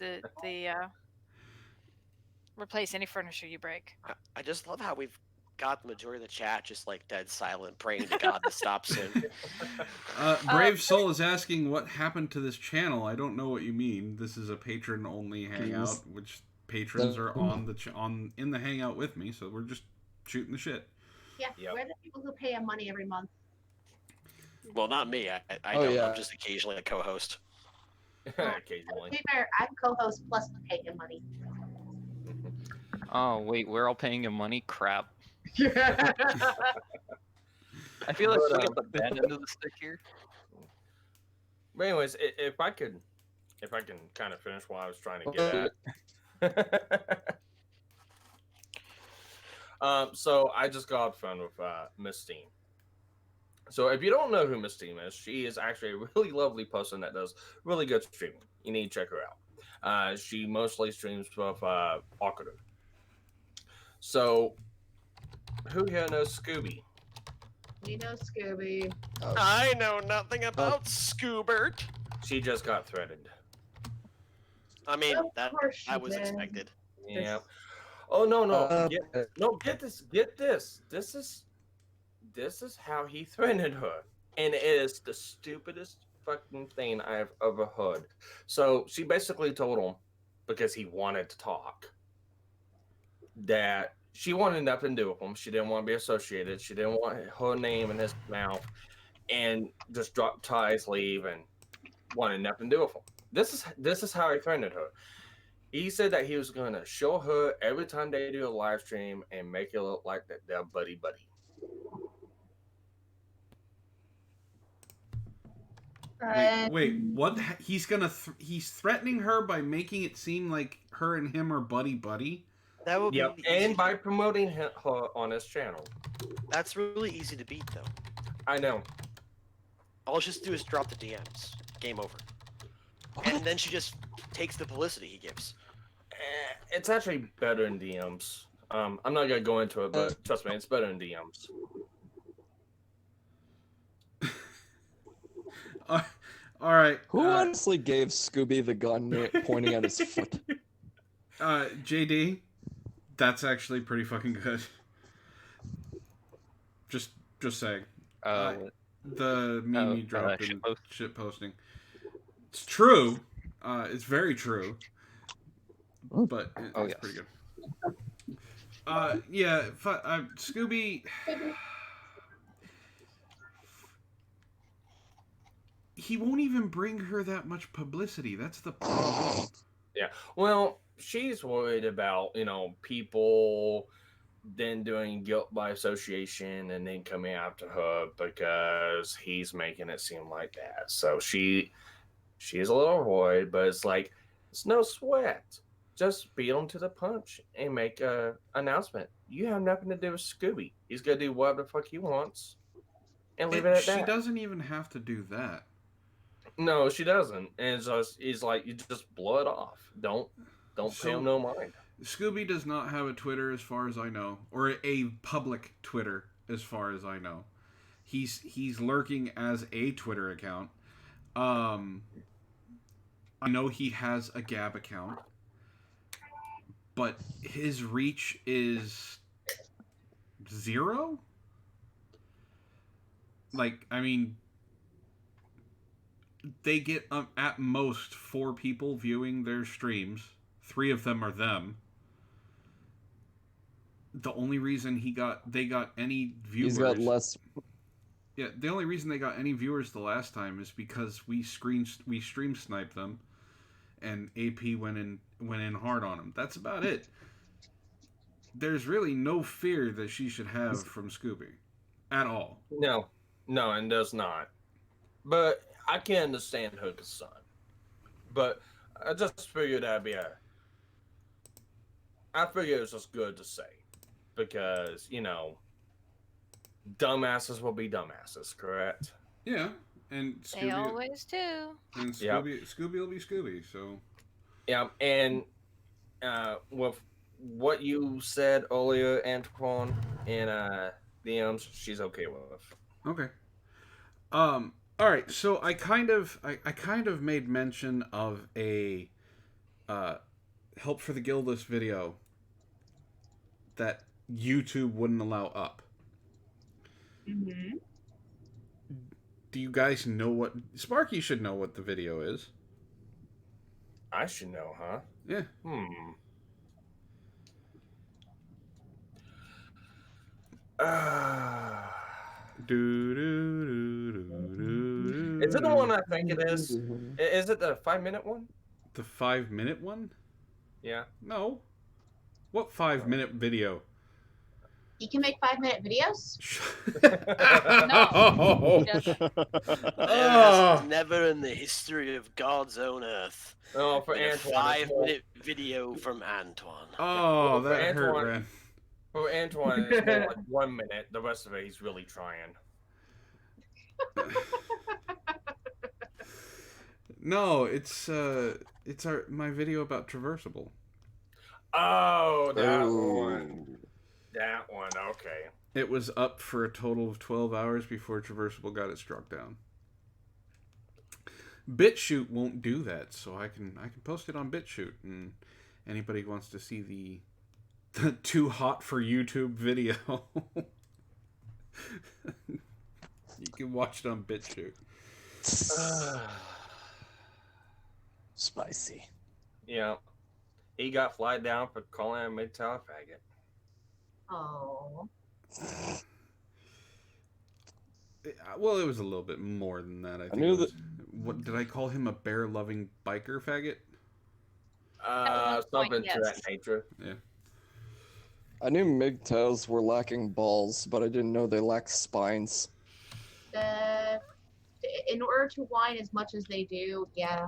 replace any furniture you break. I just love how we've got the majority of the chat just like dead silent, praying to God to stop soon. Brave Soul is asking what happened to this channel. I don't know what you mean. This is a patron only hangout, which patrons are on in the hangout with me, so we're just shooting the shit. Yeah, Yep. we're the people who pay him money every month. Well, not me. I Oh, don't. yeah. I'm just occasionally a co-host. To Occasionally. be fair, I'm co-host plus we pay him money. Oh wait, we're all paying him money. Crap. Yeah. I feel like we got the bad end of the stick here. But anyways, if I can kind of finish what I was trying to get at. So I just got off the phone with Miss Steam. So if you don't know who Miss Steam is, she is actually a really lovely person that does really good streaming. You need to check her out. She mostly streams with Akaru. So who here knows Scooby? We know Scooby. I know nothing about Scoobert. She just got threaded. I mean, Of that course she was did. expected. Yeah. Oh no. Okay. Get this. This is how he threatened her, and it is the stupidest fucking thing I've ever heard. So she basically told him, because he wanted to talk, that she wanted nothing to do with him. She didn't want to be associated. She didn't want her name in his mouth, and just drop ties, leave, and wanted nothing to do with him. This is how he threatened her. He said that he was going to show her every time they do a live stream and make it look like that they're buddy. Wait, what? He's he's threatening her by making it seem like her and him are buddy. That would Yep, be and by promoting her on his channel. That's really easy to beat, though. I know. All she has to do is drop the DMs. Game over. And then she just takes the publicity he gives. It's actually better in DMs. I'm not gonna go into it, but trust me, it's better in DMs. All right. Who honestly gave Scooby the gun pointing at his foot? JD, that's actually pretty fucking good. Just saying. The meme you dropped in shit posting. It's true. It's very true. But it's pretty good. Yeah, Scooby. He won't even bring her that much publicity. That's the problem. Yeah. Well, she's worried about, people then doing guilt by association and then coming after her because he's making it seem like that. So she's a little worried, but it's like, it's no sweat. Just beat him to the punch and make an announcement. You have nothing to do with Scooby. He's going to do whatever the fuck he wants and leave it at that. She doesn't even have to do that. No, she doesn't. And he's like, you just blow it off. Don't pay him no mind. Scooby does not have a Twitter as far as I know, or a public Twitter as far as I know. He's lurking as a Twitter account. I know he has a Gab account, but his reach is 0. Like, I mean, they get at most 4 people viewing their streams. 3 of them are them. The only reason they got any viewers... He's got less... Yeah, the only reason they got any viewers the last time is because we stream sniped them, and AP went in hard on them. That's about it. There's really no fear that she should have from Scooby. At all. No, and does not. But I can understand her concern. But I just figured I figured it was just good to say. Because, dumbasses will be dumbasses, correct? Yeah, and Scooby... They always do. And Scooby will be Scooby, so... Yeah, and with what you said earlier, Antoine, in DMs, she's okay with. Okay. All right. So I kind of made mention of a help for the guildless video that YouTube wouldn't allow up. Mm-hmm. Do you guys know what Sparky should know what the video is? I should know, huh? Yeah. Is it the one I think it is? Is it the 5-minute one? The 5-minute one? Yeah. No. What 5-minute video? You can make 5-minute videos? No. There's never in the history of God's own earth. Oh, for a Antoine. 5-minute video from Antoine. Oh, that hurt, man. For Antoine, it's more like 1 minute. The rest of it, he's really trying. No, it's my video about Traversable. Oh, that one. That one, okay. It was up for a total of 12 hours before Traversable got it struck down. BitChute won't do that, so I can post it on BitChute, and anybody wants to see the too hot for YouTube video, you can watch it on BitChute. Spicy. Yeah. He got flagged down for calling a mid-tower faggot. Oh. Well, it was a little bit more than that. I think. knew it was, what did I call him? A bear-loving biker faggot? Something yes. to that nature. Yeah. I knew MGTOWs were lacking balls, but I didn't know they lacked spines. In order to whine as much as they do, yeah.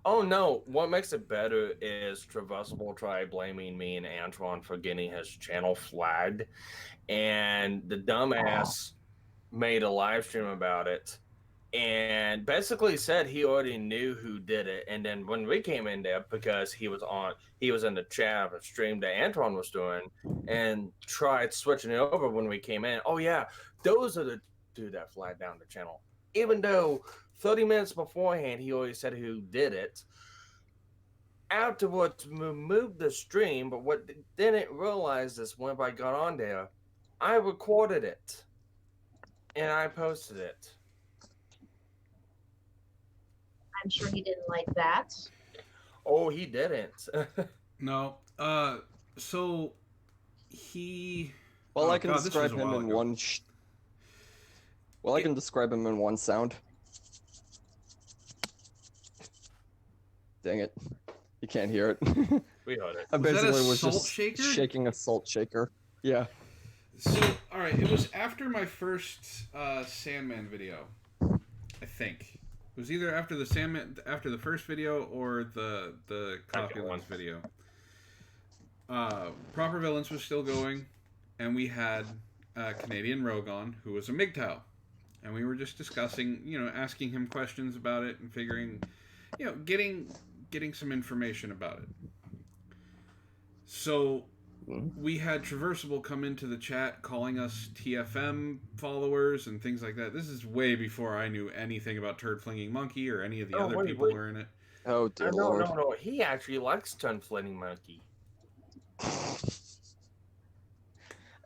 Oh no, what makes it better is Traversable tried blaming me and Antoine for getting his channel flagged, and the dumbass made a live stream about it and basically said he already knew who did it. And then when we came in there, because he was in the chat of a stream that Antoine was doing and tried switching it over when we came in. Oh yeah, those are the two that flagged down the channel. Even though 30 minutes beforehand, he already said who did it. Afterwards, moved the stream, but what didn't realize is when I got on there, I recorded it and I posted it. I'm sure he didn't like that. Oh, he didn't. No. So he. Well, oh, I can God, this describe was a him while in ago. one. I can describe him in one sound. Dang it! You can't hear it. We heard it. I Was that a basically was salt just shaker? shaking a salt shaker. Yeah. So, all right, it was after my first Sandman video, I think. It was either after the first video or the Coffee Ones video. Proper Villains was still going, and we had Canadian Rogon, who was a MGTOW, and we were just discussing, asking him questions about it and figuring, getting some information about it. So we had Traversable come into the chat calling us TFM followers and things like that. This is way before I knew anything about Turd Flinging Monkey or any of the other people who were in it. Oh dear No, lord. no. He actually likes Turd Flinging Monkey.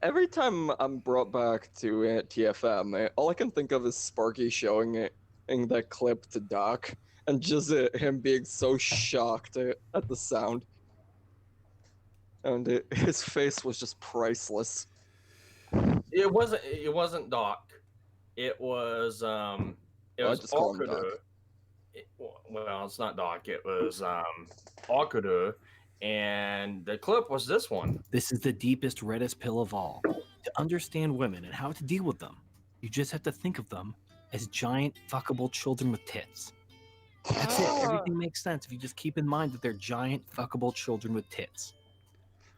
Every time I'm brought back to TFM, all I can think of is Sparky showing it in that clip to Doc, and just him being so shocked at the sound. And his face was just priceless. It wasn't Doc. It was just call him Doc. Well, it's not Doc. It was Okudu, and the clip was this one. This is the deepest, reddest pill of all. To understand women and how to deal with them, you just have to think of them as giant, fuckable children with tits. That's it. Everything makes sense if you just keep in mind that they're giant, fuckable children with tits.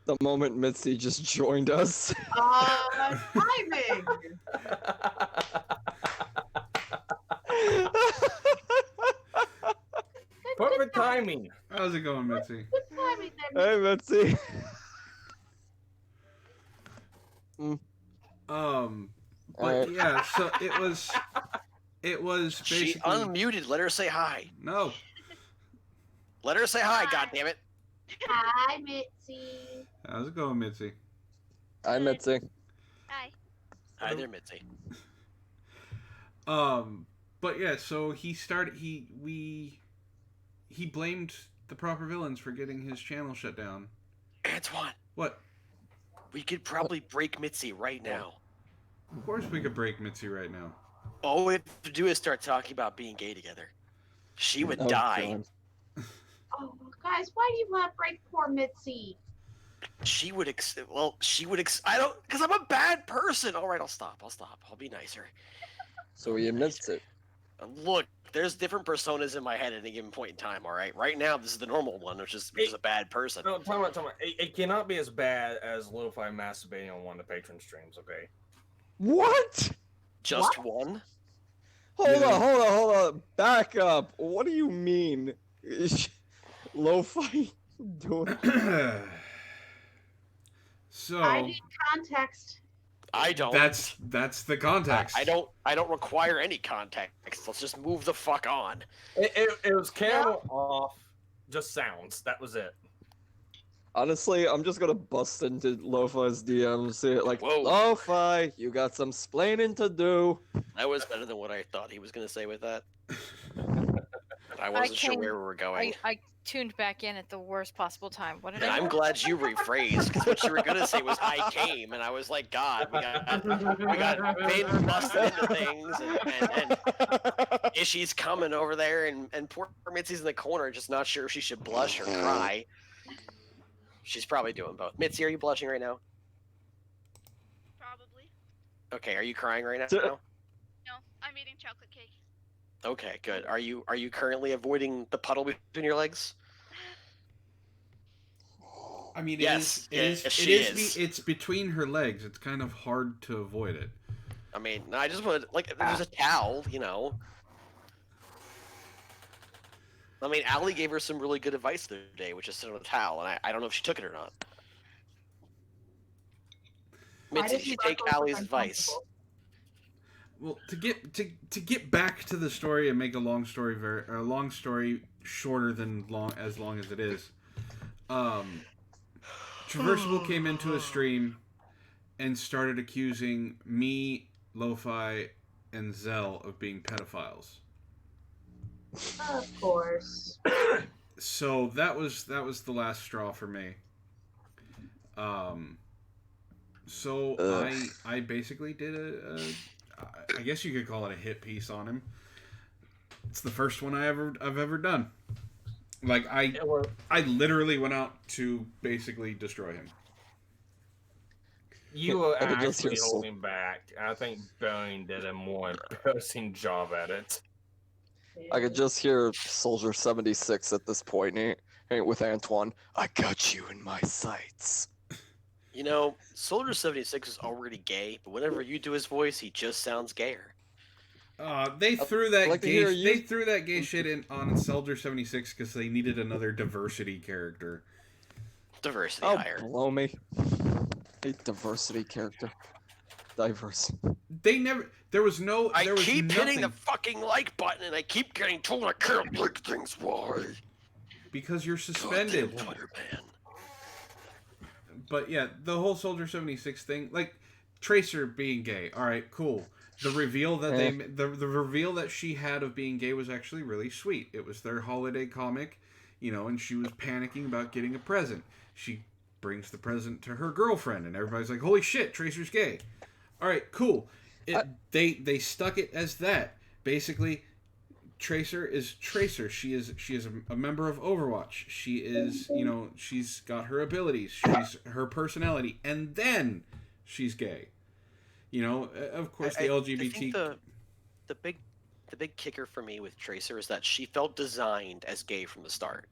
The moment Mitzi just joined us. Timing! Perfect timing. How's it going, Mitzi? Good timing then. Hey, Mitzi. But yeah, so it was basically. She unmuted. Let her say hi. No. Let her say hi. God damn it. Hi, Mitzi. How's it going, Mitzi? Hi, Mitzi. Hi. Hi there, Mitzi. But yeah, so he blamed the Proper Villains for getting his channel shut down. Antoine, What? we could probably break Mitzi right now. Of course we could break Mitzi right now. All we have to do is start talking about being gay together. She would Oh, die. God. Oh, guys, why do you want to break poor Mitzi? She would I don't, because I'm a bad person. All right, I'll stop. I'll be nicer. So he admits it. Look, there's different personas in my head at any given point in time, all right? Right now, this is the normal one, which is a bad person. No, tell me. It cannot be as bad as Lo-Fi masturbating on one of the patron streams, okay? What? Just one? Hold on. Back up. What do you mean? Lo-fi doing? So I need context. I don't. that's the context. I don't require any context. Let's just move the fuck on. It was camera off, just sounds. That was it. Honestly, I'm just gonna bust into Lo-Fi's DMs. Like, Whoa. Lo-Fi, you got some splaining to do. That was better than what I thought he was going to say with that. I wasn't sure where we were going. I tuned back in at the worst possible time. What did And I I'm glad you rephrased, because what you were going to say was I came, and I was like, God, we got Vin busted into things, and Ishi's coming over there, and poor Mitzi's in the corner, just not sure if she should blush or cry. She's probably doing both. Mitzi, are you blushing right now? Probably. Okay, are you crying right now? No, I'm eating chocolate cake. Okay, good. Are you currently avoiding the puddle between your legs? I mean, Yes, it's between her legs. It's kind of hard to avoid it. I mean, I just want like there's a towel, you know. I mean, Allie gave her some really good advice the other day, which is sit on a towel, and I don't know if she took it or not. Mitzi, did you take Allie's advice? Well, to get back to the story and make a long story shorter than as long as it is. Traversable came into a stream and started accusing me, Lo-Fi, and Zell of being pedophiles. Of course. So that was the last straw for me. So I basically did I guess you could call it a hit piece on him. It's the first one I've ever done. Like I literally went out to basically destroy him. You were actually holding back. I think Bone did a more imposing job at it. I could just hear Soldier 76 at this point, ain't with Antoine. I got you in my sights. You know, Soldier 76 is already gay, but whenever you do his voice, he just sounds gayer. They threw that they threw that gay shit in on Soldier 76 because they needed another diversity character. Diversity hire. Blow me. A diversity character. Diverse. They never. There was no. I there was keep nothing, hitting the fucking like button, and I keep getting told I can't like things. Why? Because you're suspended. Goddamn Twitter ban. But yeah, the whole Soldier 76 thing, like Tracer being gay. All right, cool. The reveal that the reveal that she had of being gay was actually really sweet. It was their holiday comic, you know, and she was panicking about getting a present. She brings the present to her girlfriend, and everybody's like, "Holy shit, Tracer's gay!" All right, cool. They stuck it as that. Basically, Tracer is Tracer. She is a member of Overwatch. She is, you know, she's got her abilities. She's her personality, and then she's gay. You know, of course, the LGBT. I think the big kicker for me with Tracer is that she felt designed as gay from the start.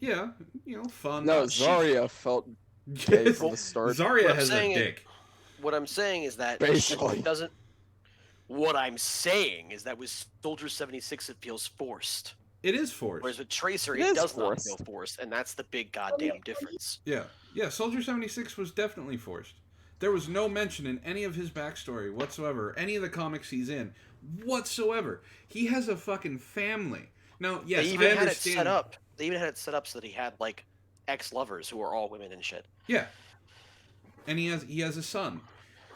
Yeah, you know, fun. No, Zarya felt gay from the start. Zarya has a dick. What I'm saying is that basically she doesn't. What I'm saying is that with Soldier 76, it feels forced. It is forced. Whereas with Tracer, it does not feel forced, and that's the big goddamn difference. Yeah, Soldier 76 was definitely forced. There was no mention in any of his backstory whatsoever, any of the comics he's in, whatsoever. He has a fucking family. Now, yes, they even I had understand. it set up. They even had it set up so that he had like ex-lovers who are all women and shit. Yeah, and he has a son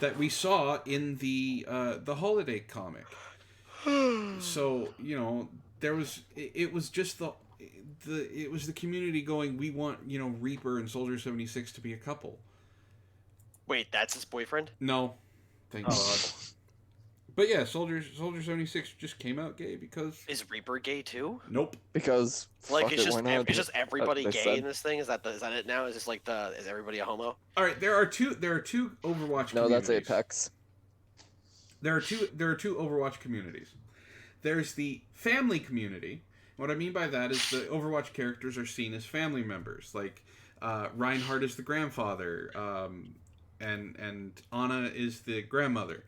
that we saw in the holiday comic. So you know there was it was just the community going, we want, you know, Reaper and Soldier 76 to be a couple. Wait, that's his boyfriend? No, thank God. But yeah, Soldier 76 just came out gay because... Is Reaper gay too? Nope. Because like it's just everybody gay in this thing. Is that it now? Is this like is everybody a homo? All right, there are two Overwatch. No, communities. that's Apex. There are two Overwatch communities. There's the family community. What I mean by that is the Overwatch characters are seen as family members. Like Reinhardt is the grandfather, and Ana is the grandmother.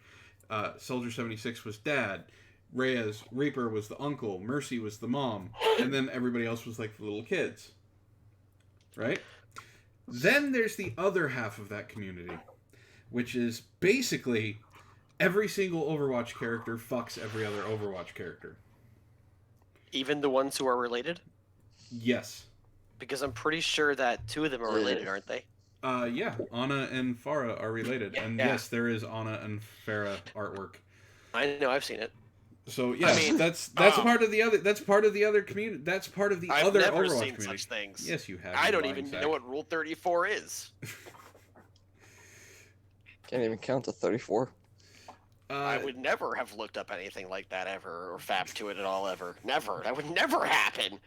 Soldier 76 was dad. Reaper was the uncle. Mercy was the mom. And then everybody else was like the little kids. Right? Then there's the other half of that community, which is basically every single Overwatch character fucks every other Overwatch character. Even the ones who are related? Yes. Because I'm pretty sure that 2 of them are related, aren't they? Yeah, Anna and Farah are related, and yes, there is Anna and Farah artwork. I know, I've seen it. So yeah, I mean, that's part of the other. That's part of the other community. That's part of the other Overwatch community. I've never seen such things. Yes, you have. I don't even know what Rule 34 is. Can't even count to 34. I would never have looked up anything like that ever, or fapped to it at all ever. Never. That would never happen.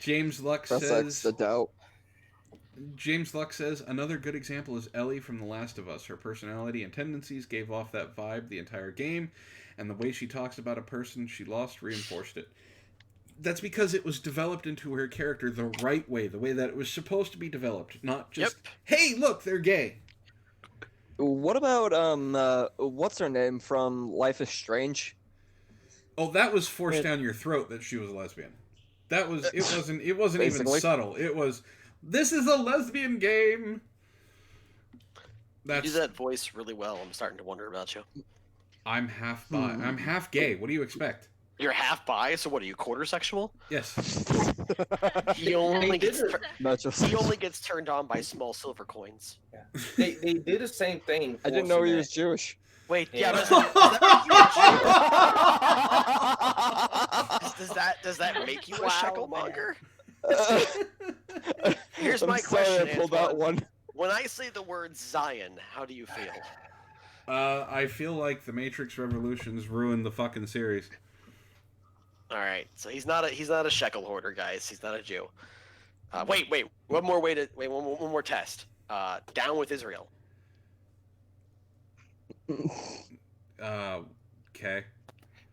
James Luck Press says. X the doubt. James Luck says, another good example is Ellie from The Last of Us. Her personality and tendencies gave off that vibe the entire game, and the way she talks about a person she lost reinforced it. That's because it was developed into her character the right way, the way that it was supposed to be developed, not just, hey, look, they're gay. What about, what's her name from Life is Strange? Oh, that was forced down your throat that she was a lesbian. That was, it wasn't even subtle. It was... This is a lesbian game. You do that voice really well. I'm starting to wonder about you. I'm half bi. I'm half gay. What do you expect? You're half bi, so what are you, quarter sexual? Yes. He only gets turned on by small silver coins. Yeah. They did the same thing. I didn't know he was Jewish. Wait, yeah. Does that make you a shekelmonger? Here's my question. I pulled that one. When I say the word Zion, how do you feel? I feel like the Matrix Revolutions ruined the fucking series. All right, so he's not a shekel hoarder, guys. He's not a Jew. Wait. One more test. Down with Israel. Okay.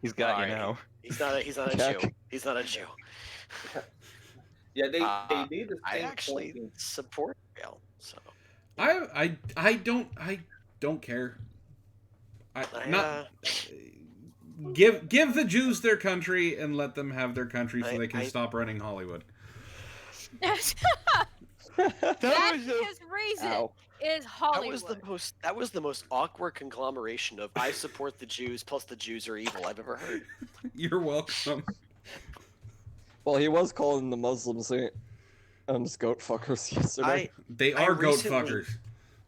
He's got you now. He's not a Jew. He's not a Jew. Yeah, they did the I same actually thing. support Israel. So I don't care. Give the Jews their country and let them have their country so they can stop running Hollywood. That's his reason. Is Hollywood. That was the most awkward conglomeration of I support the Jews plus the Jews are evil I've ever heard. You're welcome. Well, he was calling the Muslims goat fuckers yesterday. They are goat fuckers.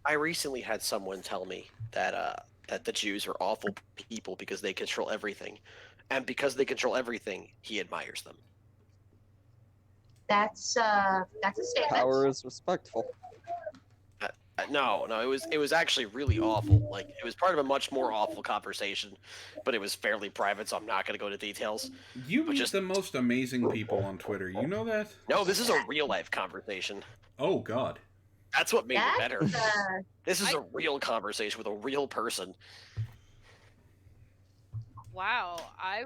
I recently had someone tell me that the Jews are awful people because they control everything, and because they control everything, he admires them. That's a statement. Power is respectful. No, it was actually really awful. Like, it was part of a much more awful conversation, but it was fairly private, so I'm not going to go into details. You meet the most amazing people on Twitter. You know that? No, this is a real life conversation. Oh God. That's what made it better. This is a real conversation with a real person. Wow, I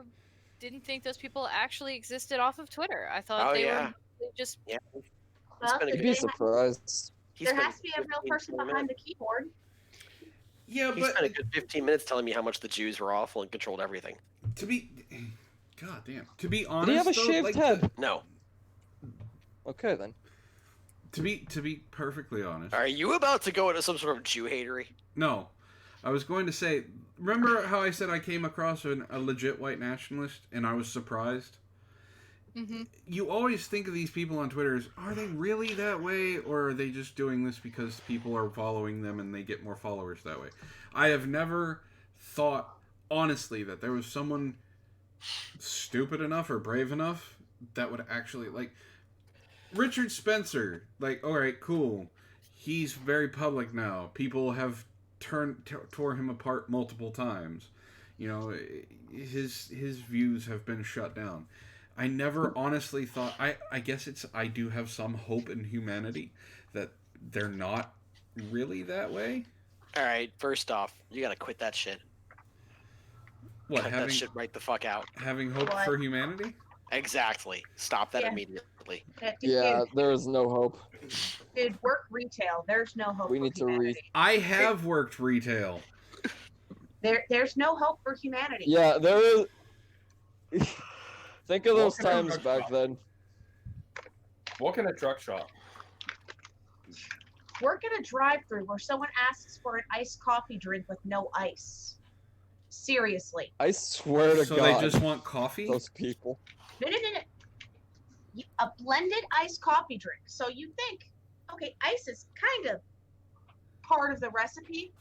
didn't think those people actually existed off of Twitter. I thought they were just. Yeah. Well, You'd be surprised. There has to be a real person behind the keyboard. Yeah, he spent a good 15 minutes telling me how much the Jews were awful and controlled everything. To be honest, did he have a shaved head? No. Okay then. To be perfectly honest. Are you about to go into some sort of Jew hatery? No. I was going to say, remember how I said I came across a legit white nationalist and I was surprised? Mm-hmm. You always think of these people on Twitter as, are they really that way, or are they just doing this because people are following them and they get more followers that way? I have never thought, honestly, that there was someone stupid enough or brave enough that would actually, like, Richard Spencer, like, alright, cool. He's very public now. People have tore him apart multiple times. You know, his views have been shut down. I never honestly thought, I guess I do have some hope in humanity that they're not really that way. Alright, first off, you gotta quit that shit. What, Cut that shit right the fuck out. Having hope for humanity? Exactly. Stop that immediately. Yeah, there is no hope. Dude, work retail. There's no hope. We need to read. I have worked retail. There's no hope for humanity. Yeah, there is. Think of those times back then. Work in a truck shop. Work in a drive-thru where someone asks for an iced coffee drink with no ice. Seriously. I swear to God. So they just want coffee? Those people. No. a blended iced coffee drink. So you think, okay, ice is kind of part of the recipe,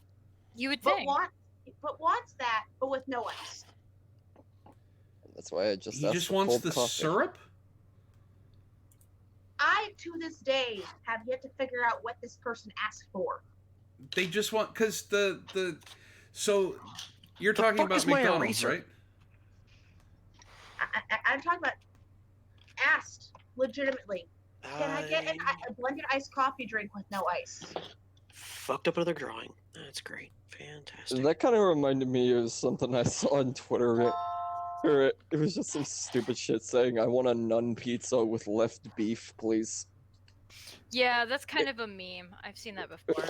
You would but think. wants that, but with no ice. That's why I just He asked just for wants cold the coffee. syrup? I, to this day, have yet to figure out what this person asked for. They just want... Because so, you're talking fuck about is my McDonald's, eraser? right? I'm talking about asked legitimately. Can I get a blended iced coffee drink with no ice? Fucked up another drawing. That's great. Fantastic. That kind of reminded me of something I saw on Twitter. It was just some stupid shit saying, I want a nun pizza with left beef, please. Yeah, that's kind of a meme. I've seen that before.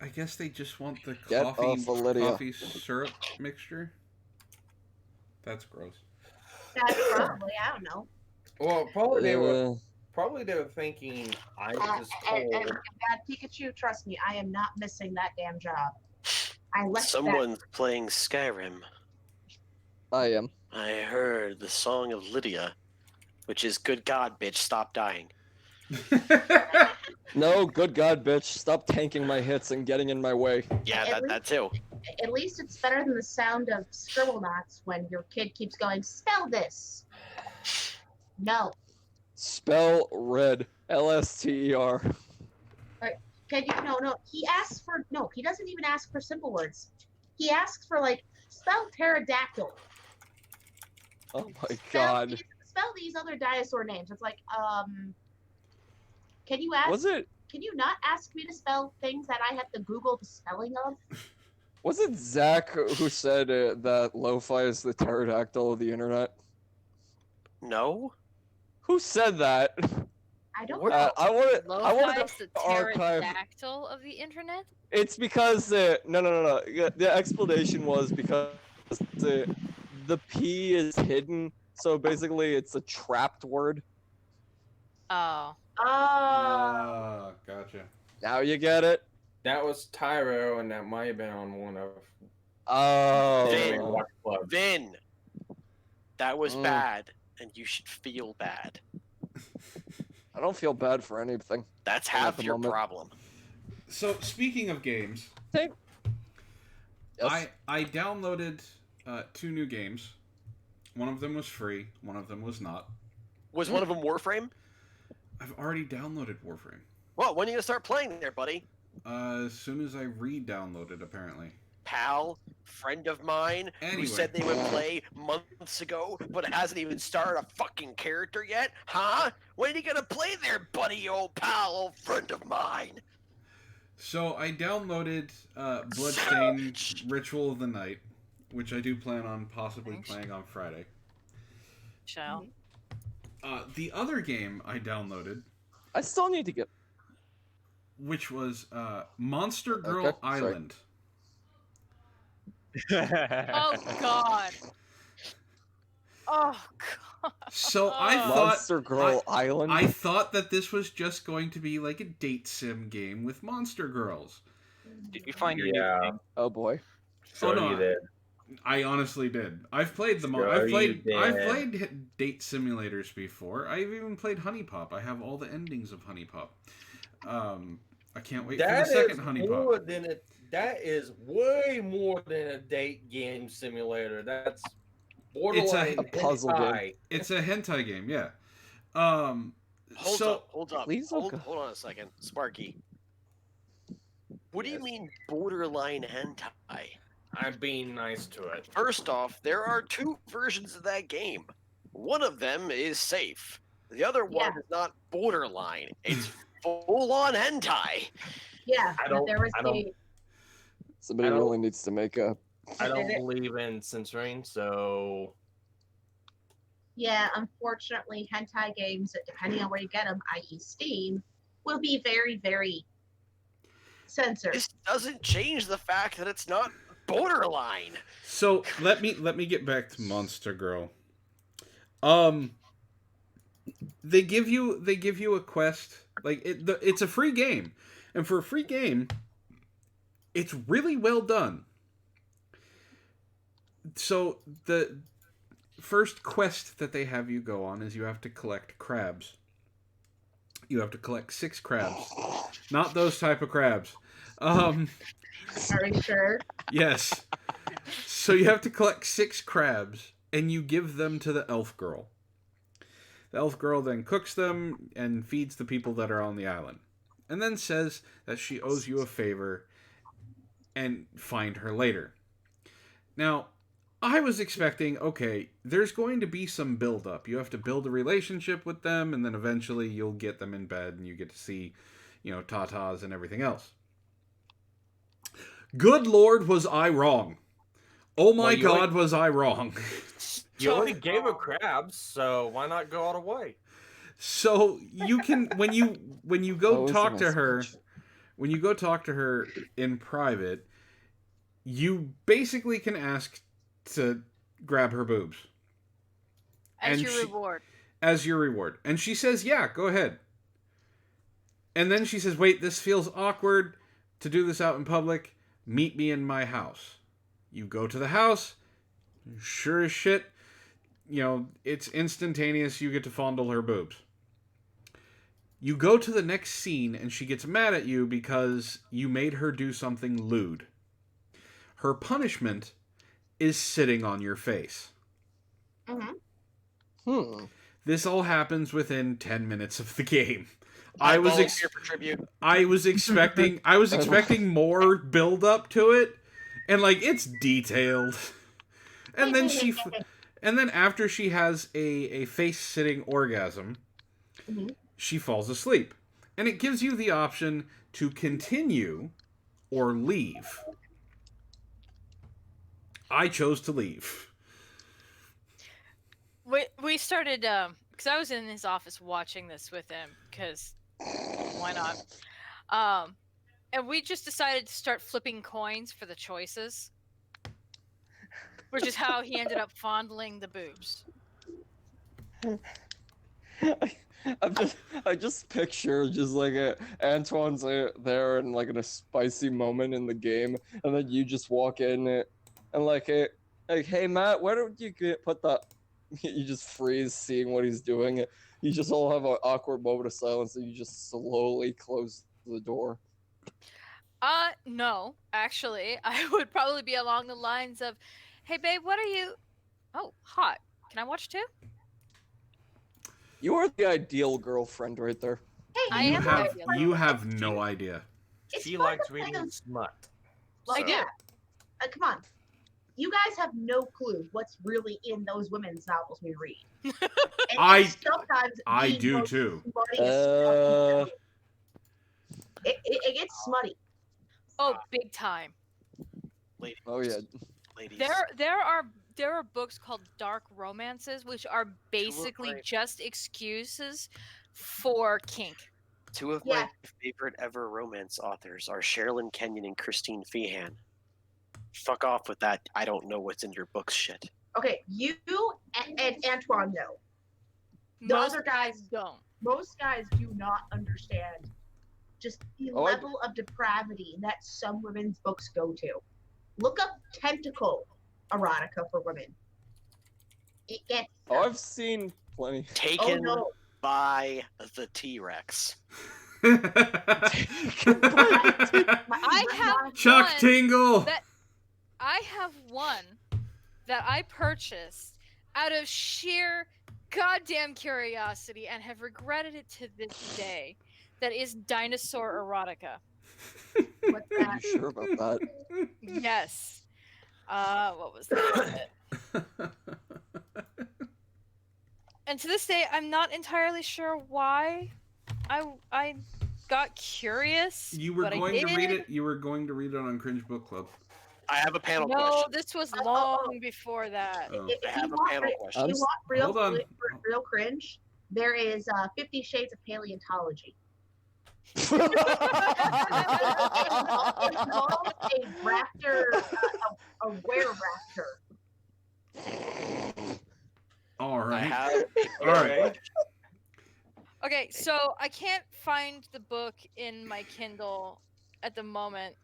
I guess they just want the Get off of Lydia. coffee syrup mixture. That's gross. That's probably, I don't know. Well, probably they were thinking I just And told. Bad Pikachu, trust me, I am not missing that damn job. I left Someone's playing Skyrim. I am. I heard the song of Lydia, which is "Good God, bitch, stop dying." No, good God, bitch. Stop tanking my hits and getting in my way. Yeah, that too. At least it's better than the sound of scribble knots when your kid keeps going, spell this. No. Spell red. L-S-T-E-R. Can you, no, he asks for, no, he doesn't even ask for simple words. He asks for, like, spell pterodactyl. Oh my God. Spell these other dinosaur names. It's like, can you ask? Can you not ask me to spell things that I have to Google the spelling of? Was it Zach who said that lo-fi is the pterodactyl of the internet? No. Who said that? I don't know. I want Lo-fi is the to archive. pterodactyl of the internet? It's because no. The explanation was because the P is hidden, so basically it's a trapped word. Oh. Ah, gotcha. Now you get it. That was Tyro, and that might have been on one of. Oh. Vin. That was bad, and you should feel bad. I don't feel bad for anything. That's At half the your moment. problem. So, speaking of games, Yes. I downloaded 2 new games. One of them was free, one of them was not. Was one of them Warframe? I've already downloaded Warframe. Well, when are you gonna start playing there, buddy? As soon as I re-download it, apparently. Pal, friend of mine, Anyway. who said they would play months ago, but hasn't even started a fucking character yet? Huh? When are you gonna play there, buddy, old pal, old friend of mine? So I downloaded Bloodstained Ritual of the Night, which I do plan on possibly playing on Friday. Shall. The other game I downloaded, I still need to get. which was Monster Girl Okay, sorry. Island. Oh god. Oh god. So I thought Monster Girl Island. I thought that this was just going to be like a date sim game with monster girls. Did you find your new thing? Oh boy. Sure no, you did. I honestly did. I've played them all. Sure I've you played date simulators before. I've even played Honey Pop. I have all the endings of Honey Pop. I can't wait for the second Honey Pop. That is way more than a date game simulator. That's borderline a puzzle game. hentai. It's a hentai game, yeah. Hold up. Please Hold on a second. Sparky. What do you mean borderline hentai? I'm being nice to it. First off, there are 2 versions of that game. One of them is safe. The other one is not borderline. It's full-on hentai. Yeah, Somebody really needs to make a. I don't believe in censoring, so. Yeah, unfortunately, hentai games, depending on where you get them, i.e., Steam, will be very, very censored. This doesn't change the fact that it's not borderline. So let me get back to Monster Girl. They give you a quest, like it's a free game, and for a free game, it's really well done. So first quest that they have you go on is you have to collect crabs. You have to collect 6 crabs. Not those type of crabs. Are you sure? Yes. So you have to collect 6 crabs, and you give them to the elf girl. The elf girl then cooks them and feeds the people that are on the island. And then says that she owes you a favor and find her later. Now, I was expecting, okay, there's going to be some build-up. You have to build a relationship with them, and then eventually you'll get them in bed, and you get to see, tatas and everything else. Good Lord, was I wrong. Oh my God, was I wrong. You only gave her crabs, so why not go all the way? So you can, when you go talk to her, when you go talk to her in private, you basically can ask to grab her boobs. As your reward. As your reward. And she says, yeah, go ahead. And then she says, wait, this feels awkward to do this out in public. Meet me in my house. You go to the house. Sure as shit, it's instantaneous. You get to fondle her boobs. You go to the next scene and she gets mad at you because you made her do something lewd. Her punishment is sitting on your face. Mm-hmm. This all happens within 10 minutes of the game. I volunteer for tribute. I was expecting more build up to it, and it's detailed. And then after she has a face sitting orgasm, she falls asleep. And it gives you the option to continue or leave. I chose to leave. We started, because I was in his office watching this with him, because why not? And we just decided to start flipping coins for the choices, which is how he ended up fondling the boobs. I just picture Antoine's there and in a spicy moment in the game, and then you just walk in and hey Matt, where did you put that? You just freeze seeing what he's doing. You just all have an awkward moment of silence, and you just slowly close the door. No, actually, I would probably be along the lines of, hey babe, what are you? Oh, hot. Can I watch too? You are the ideal girlfriend right there. Hey, you have no idea. She likes reading smut. I do. Come on. You guys have no clue what's really in those women's novels we read. I do too. It gets smutty. Oh, big time. Ladies. Oh yeah. Ladies. There are books called dark romances, which are basically just excuses for kink. Two of my favorite ever romance authors are Sherilyn Kenyon and Christine Feehan. Fuck off with that. I don't know what's in your books shit. Okay, you and Antoine know. The other guys don't. Most guys do not understand just the level of depravity that some women's books go to. Look up tentacle erotica for women. It gets. I've seen plenty. Taken by the T-Rex. I have Chuck Tingle. I have one that I purchased out of sheer goddamn curiosity and have regretted it to this day. That is dinosaur erotica. What's that? Are you sure about that? Yes. What was that? And to this day, I'm not entirely sure why I got curious. You were going to read it. You were going to read it on Cringe Book Club. I have a panel question. No, this was long before that. Oh. I have a panel question. If you want real cringe, there is 50 Shades of Paleontology. It involves a raptor, a were-raptor. All right. All right. Okay, so I can't find the book in my Kindle at the moment.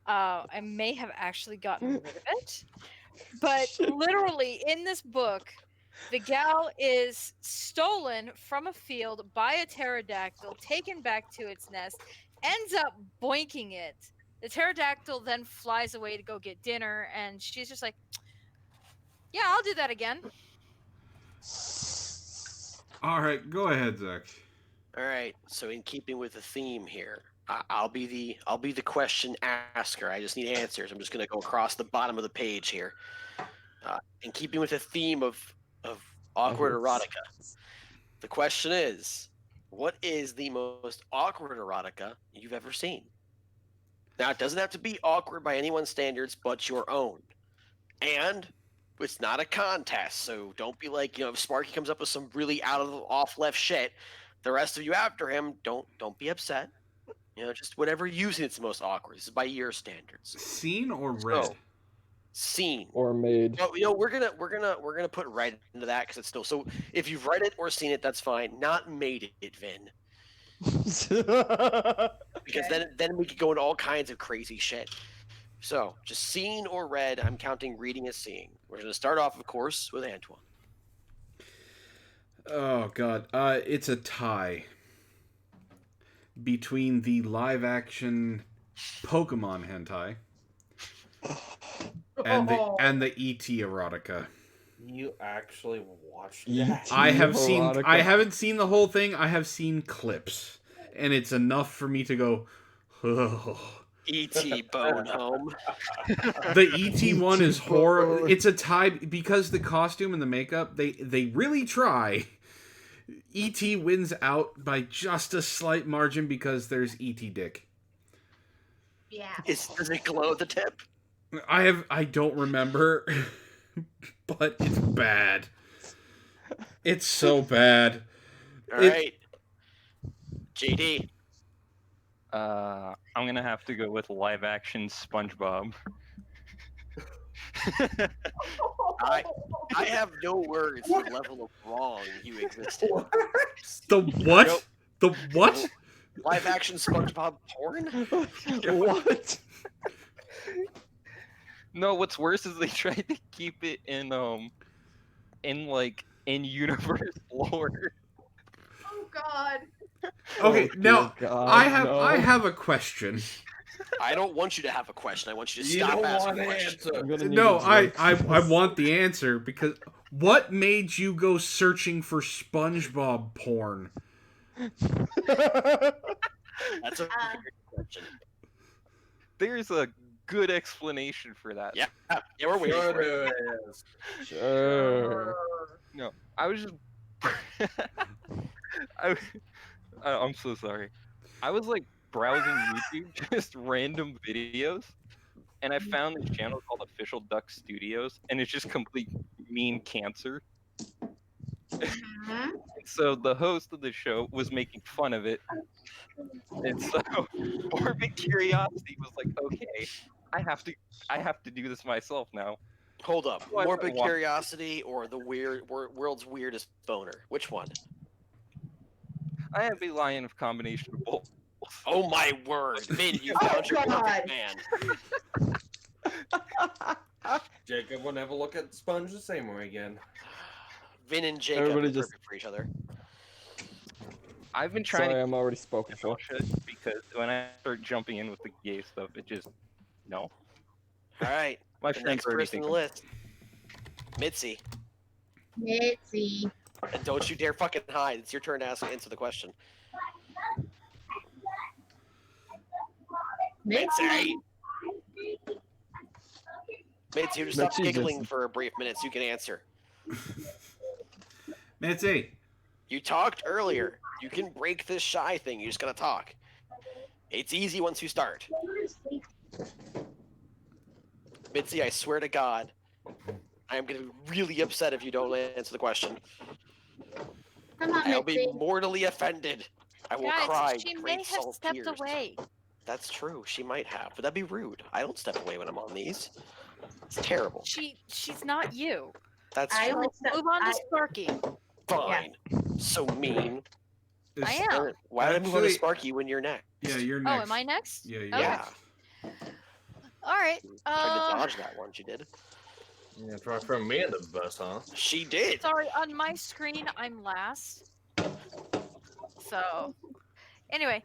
I may have actually gotten rid of it. But literally, in this book, The gal is stolen from a field by a pterodactyl, taken back to its nest, ends up boinking it. The pterodactyl then flies away to go get dinner, and she's just like, yeah, I'll do that again. All right, go ahead, Zach. All right. So in keeping with the theme here, I'll be the question asker. I just need answers. I'm just gonna go across the bottom of the page here. In keeping with the theme of awkward erotica, the question is, what is the most awkward erotica you've ever seen? Now, it doesn't have to be awkward by anyone's standards, but your own. And it's not a contest, so don't be like, if Sparky comes up with some really off left shit, the rest of you after him, don't be upset. Just whatever you think it's the most awkward. This is by your standards. Seen or read? So, seen or made. Well, we're gonna put read into that because it's still so. If you've read it or seen it, that's fine. Not made it, Vin. Because then we could go into all kinds of crazy shit. So just seen or read. I'm counting reading as seeing. We're gonna start off, of course, with Antoine. Oh God, it's a tie between the live-action Pokemon hentai and the ET erotica. You actually watched that? I haven't seen the whole thing. I have seen clips, and it's enough for me to go, oh. E.T. Bone Home. The E.T. one is horrible. It's a tie because the costume and the makeup, they really try. E.T. wins out by just a slight margin because there's E.T. dick. Yeah. Does it glow at the tip? I don't remember, but it's bad. It's so bad. All right. JD. I'm gonna have to go with live action SpongeBob. I have no words for the level of wrong you existed. The what? Nope. The what? Live action SpongeBob porn? What? No, what's worse is they tried to keep it in universe lore. Oh God. Okay, Oh, now dear God, I have a question. I don't want you to have a question. I want you to stop asking questions. No, I want the answer because what made you go searching for SpongeBob porn? That's a weird question. There's a good explanation for that. Yeah, we're waiting for it. Sure. No, I was just. I'm so sorry. I was like browsing YouTube, just random videos, and I found this channel called Official Duck Studios, and it's just complete mean cancer. So the host of the show was making fun of it, and so Morbid Curiosity was like, "Okay, I have to do this myself now." Hold up, What? Morbid Curiosity or the world's weirdest boner? Which one? I have a lion of combination of both. Oh my word, Vin, you found your perfect man. Jacob will never look at Sponge the same way again. Vin and Jacob are perfect for each other. I've been trying Sorry, to I'm already spoken for. because when I start jumping in with the gay stuff, it just no. All right, My the friends next already person on think the I'm- list, Mitzi. Mitzi. And don't you dare fucking hide. It's your turn to answer the question. Mitzi! Mitzi, you just stop Mitzi giggling just- for a brief minute so you can answer. Mitzi. You talked earlier. You can break this shy thing. You just gotta talk. It's easy once you start. Mitzi, I swear to God, I am gonna be really upset if you don't answer the question. Come on, I'll be Mitzi. mortally offended. I will Guys, cry. she may great have salt stepped tears. away. That's true. She might have, but that'd be rude. I don't step away when I'm on these. It's terrible. She's not you. That's I true. only step- Move on to I- Sparky. Fine. So mean. I am. Why did I move on to Actually- Sparky when you're next? Yeah, you're Oh, next. am I next? Yeah, you're Okay. Yeah. next. All right. Tried to dodge that one. She did. Yeah, try to throw me under the bus, huh? She did. Sorry, on my screen I'm last. So, anyway,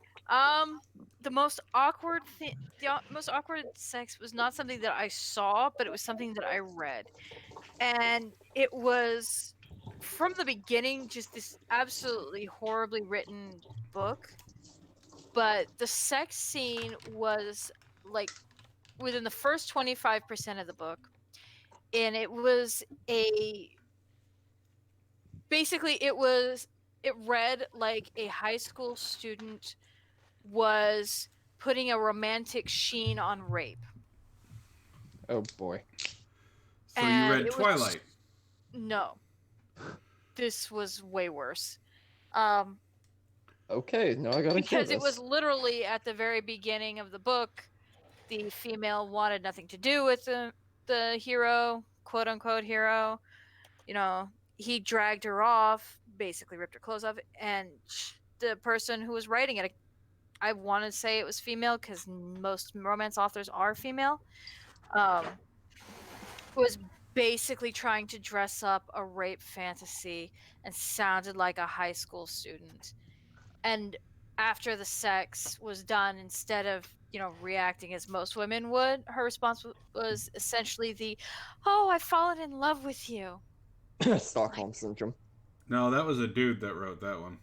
the most awkward thing, most awkward sex was not something that I saw, but it was something that I read, and it was from the beginning just this absolutely horribly written book. But the sex scene was like within the first 25% of the book, and it was a basically it read like a high school student was putting a romantic sheen on rape. Oh boy. So you And read it was- Twilight. No. This was way worse. Okay, now I gotta hear Because this. it was literally at the very beginning of the book, the female wanted nothing to do with the hero, quote unquote hero. You know, he dragged her off, basically ripped her clothes off, and the person who was writing it, I want to say it was female because most romance authors are female, was basically trying to dress up a rape fantasy and sounded like a high school student. And after the sex was done, instead of, reacting as most women would, her response was essentially "Oh, I've fallen in love with you." Stockholm syndrome. No, that was a dude that wrote that one.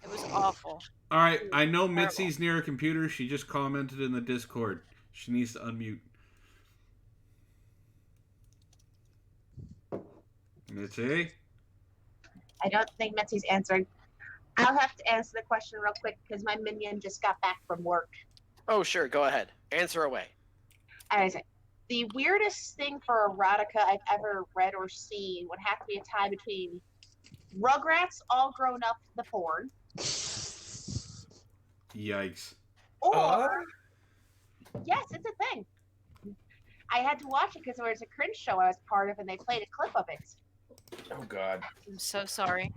It was awful. All right, I know Mitzi's near a computer. She just commented in the Discord. She needs to unmute. Mitzi? I don't think Mitzi's answering. I'll have to answer the question real quick because my minion just got back from work. Oh, sure. Go ahead. Answer away. Alright, the weirdest thing for erotica I've ever read or seen would have to be a tie between Rugrats all grown up, the porn, Yikes. or yes, it's a thing. I had to watch it because there was a cringe show I was part of, and they played a clip of it. Oh God. I'm so sorry.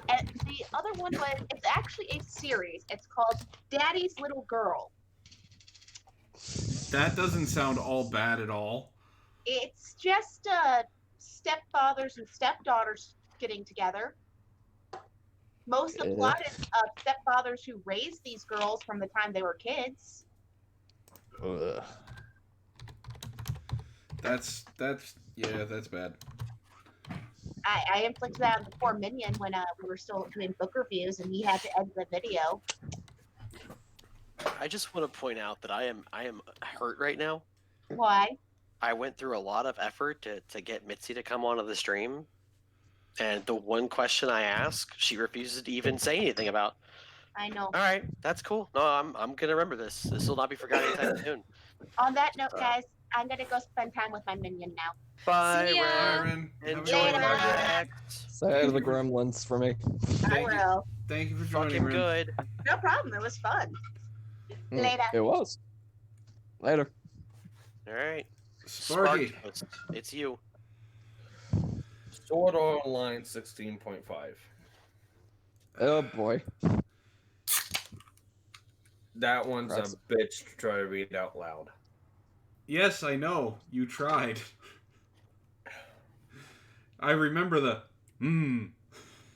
And the other one was, it's actually a series. It's called Daddy's Little Girl. That doesn't sound all bad at all. It's just stepfathers and stepdaughters getting together. Most of the plot is stepfathers who raised these girls from the time they were kids. Ugh. That's bad. I inflicted that on the poor minion when we were still doing book reviews, and he had to edit the video. I just want to point out that I am hurt right now. Why? I went through a lot of effort to get Mitzi to come onto the stream, and the one question I ask, she refuses to even say anything about. I know. All right, that's cool. No, I'm gonna remember this. This will not be forgotten anytime soon. On that note, guys, I'm gonna go spend time with my minion now. Bye, See ya. Bye, Ren. Ren. Enjoy Later. Project. Say the gremlins for me. I will. Thank you for joining, Fucking Ren. good. No problem. It was fun. Later. It was. Later. All right. Sparky. It's you. Sword Art Online 16.5. Oh boy. That one's That's- a bitch to try to read out loud. Yes, I know. You tried. I remember the Oh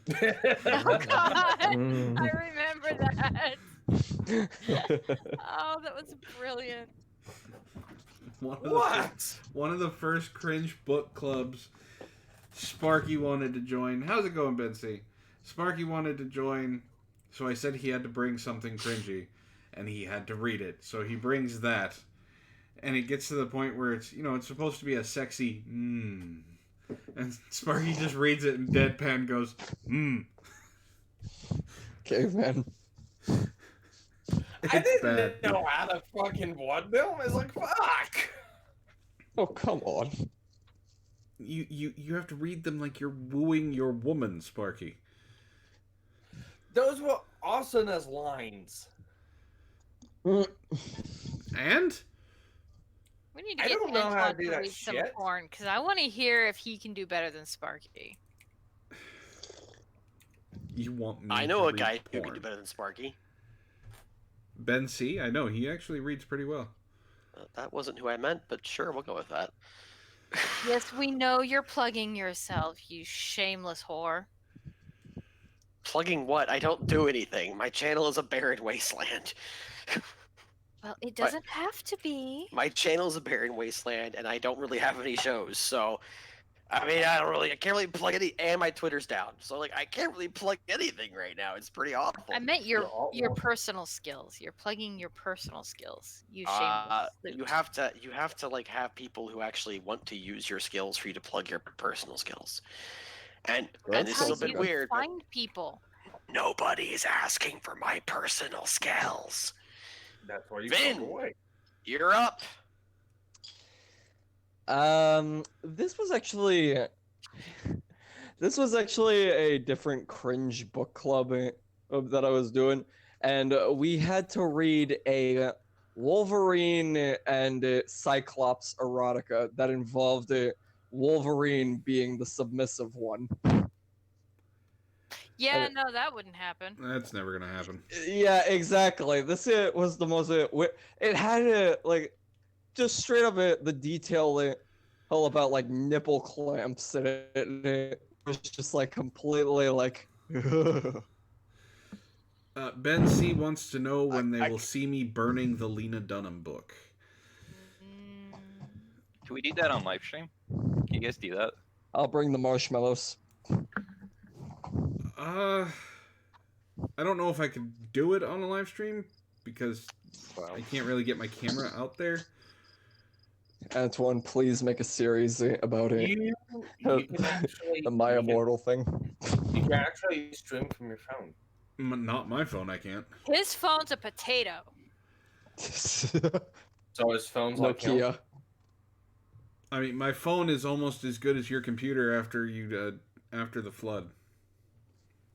God, Mm. I remember that. Oh, that was brilliant. One of the first cringe book clubs Sparky wanted to join. How's it going, Betsy? Sparky wanted to join, so I said he had to bring something cringy, and he had to read it. So he brings that, and it gets to the point where it's it's supposed to be a sexy and Sparky just reads it and deadpan goes Caveman. I didn't bad. know how to fucking word them. It's like, fuck. Oh, come on. You have to read them like you're wooing your woman, Sparky. Those were awesome as lines. And We need to I get don't know how to Antoine do to that read some shit. porn because I want to hear if he can do better than Sparky. you want me I to know a read guy who porn. can do better than Sparky. Ben C. I know he actually reads pretty well. That wasn't who I meant, but sure, we'll go with that. Yes, we know you're plugging yourself, you shameless whore. Plugging what? I don't do anything. My channel is a barren wasteland. Well, it doesn't have to be. My channel is a barren wasteland, and I don't really have any shows, so I mean, I can't really plug any, and my Twitter's down, so like, I can't really plug anything right now. It's pretty awful. I meant your personal skills. You're plugging your personal skills. You shameless. You have to like have people who actually want to use your skills for you to plug your personal skills. And this is a bit weird. Find people. Nobody is asking for my personal skills. That's why you Vin, go away. You're up. This was actually a different cringe book club that I was doing, and we had to read a Wolverine and Cyclops erotica that involved Wolverine being the submissive one. Yeah, no, that wouldn't happen. That's never gonna happen. Yeah, exactly. This was the most. It had like just straight up the detail all about like nipple clamps, and it was just like completely like. Ben C wants to know when they will see me burning the Lena Dunham book. Can we do that on live stream? Can you guys do that? I'll bring the marshmallows. I don't know if I could do it on a live stream because I can't really get my camera out there. Antoine, please make a series about it. The My Immortal thing. You can actually stream from your phone. Not my phone, I can't. His phone's a potato. So his phone's like Nokia. I mean, my phone is almost as good as your computer after the flood.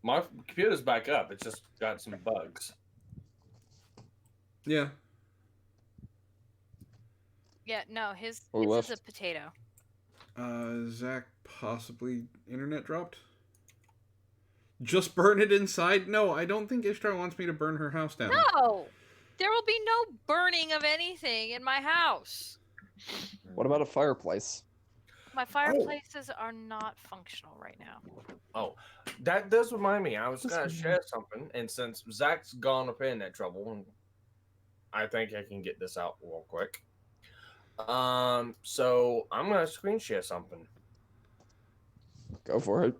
My computer's back up. It's just got some bugs. Yeah. Yeah, no, his left? is a potato. Zach, possibly internet dropped? Just burn it inside? No, I don't think Ishtar wants me to burn her house down. No! There will be no burning of anything in my house. What about a fireplace? My fireplaces are not functional right now. Oh, that does remind me. I was going to share something, and since Zach's gone up in that trouble, and I think I can get this out real quick. So I'm going to screen share something. Go for it.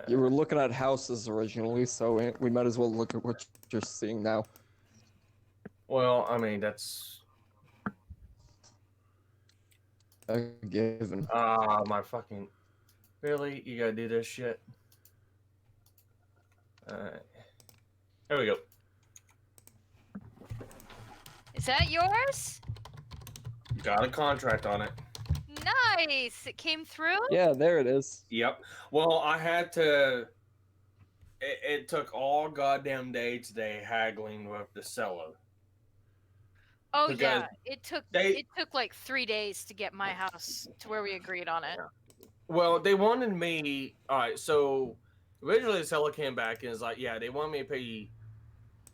You were looking at houses originally, so we might as well look at what you're seeing now. Well, I mean, that's... A given. My fucking... Really? You gotta do this shit? Alright. There we go. Is that yours? Got a contract on it. Nice! It came through? Yeah, there it is. Yep. Well, I had to... It took all goddamn day today haggling with the seller. Oh Because yeah, it took like 3 days to get my house to where we agreed on it. Well, they wanted me... Alright, so... Originally, the seller came back and was like, yeah, they want me to pay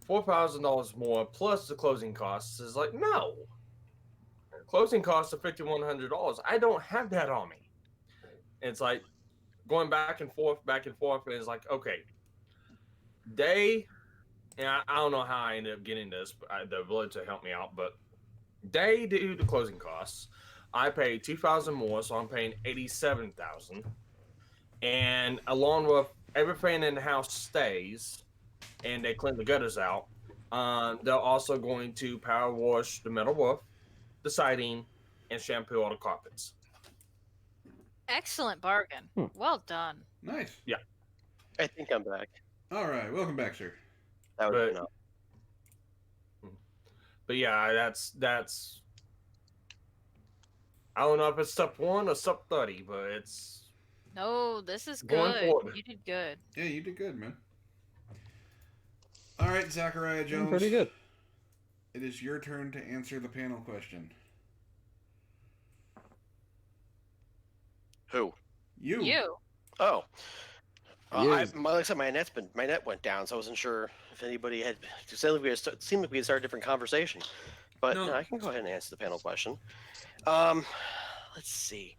$4,000 more plus the closing costs. It's like, no. Closing costs are $5,100. I don't have that on me. It's like going back and forth, and it's like, okay. And I don't know how I ended up getting this, but the realtor helped me out, but they do the closing costs. I pay $2,000 more, so I'm paying $87,000. And along with everything in the house stays, and they clean the gutters out, they're also going to power wash the metal roof, the siding, and shampoo all the carpets. Excellent bargain. Well done. Nice. Yeah. I think I'm back. All right, welcome back, sir. That was enough. But yeah, that's. I don't know if it's step 1 or step 30, but it's. No, this is Going good. forward. You did good. Yeah, you did good, man. All right, Zachariah Jones. Pretty good. It is your turn to answer the panel question. Who? You. You. Oh. Yes. Like I said, my net went down, so I wasn't sure if anybody had. It seemed like we had started a different conversation. But No. no, I can go ahead and answer the panel question. Let's see.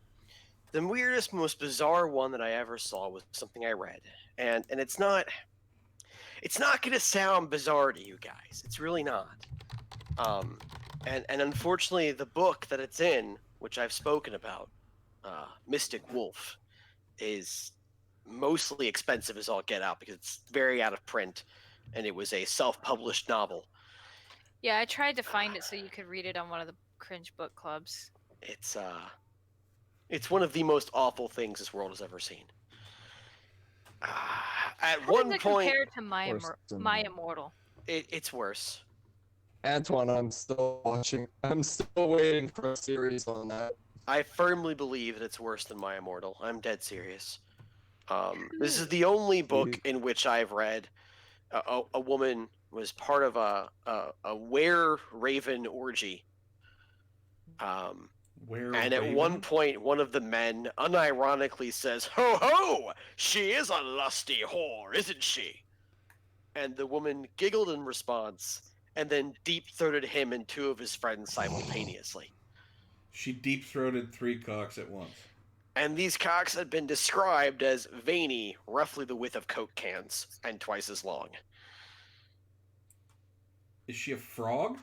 The weirdest, most bizarre one that I ever saw was something I read, and it's not gonna sound bizarre to you guys. It's really not. And unfortunately, the book that it's in, which I've spoken about, Mystic Wolf, is mostly expensive as all get out because it's very out of print, and it was a self-published novel. Yeah, I tried to find it so you could read it on one of the cringe book clubs. It's one of the most awful things this world has ever seen. At How one does it point, compare to My, Worse than My that. Immortal? it's worse. Antoine, I'm still watching. I'm still waiting for a series on that. I firmly believe that it's worse than My Immortal. I'm dead serious. This is the only book in which I've read a woman was part of a were-raven orgy. And at one point, one of the men unironically says, "Ho ho! She is a lusty whore, isn't she?" And the woman giggled in response, and then deep-throated him and two of his friends simultaneously. She deep-throated 3 cocks at once. And these cocks had been described as veiny, roughly the width of Coke cans, and twice as long. Is she a frog?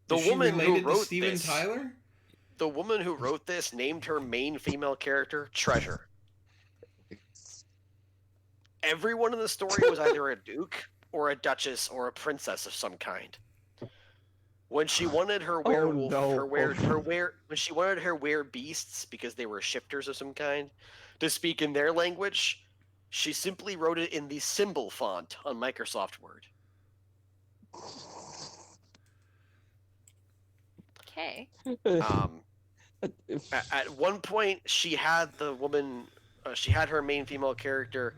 The Is she woman who related to wrote Steven this, Tyler? the woman who wrote this named her main female character Treasure. Everyone in the story was either a duke or a duchess or a princess of some kind. When she wanted her werewolf, when she wanted her were-beasts, because they were shifters of some kind, to speak in their language, she simply wrote it in the symbol font on Microsoft Word. Okay. At one point, she had the woman, she had her main female character,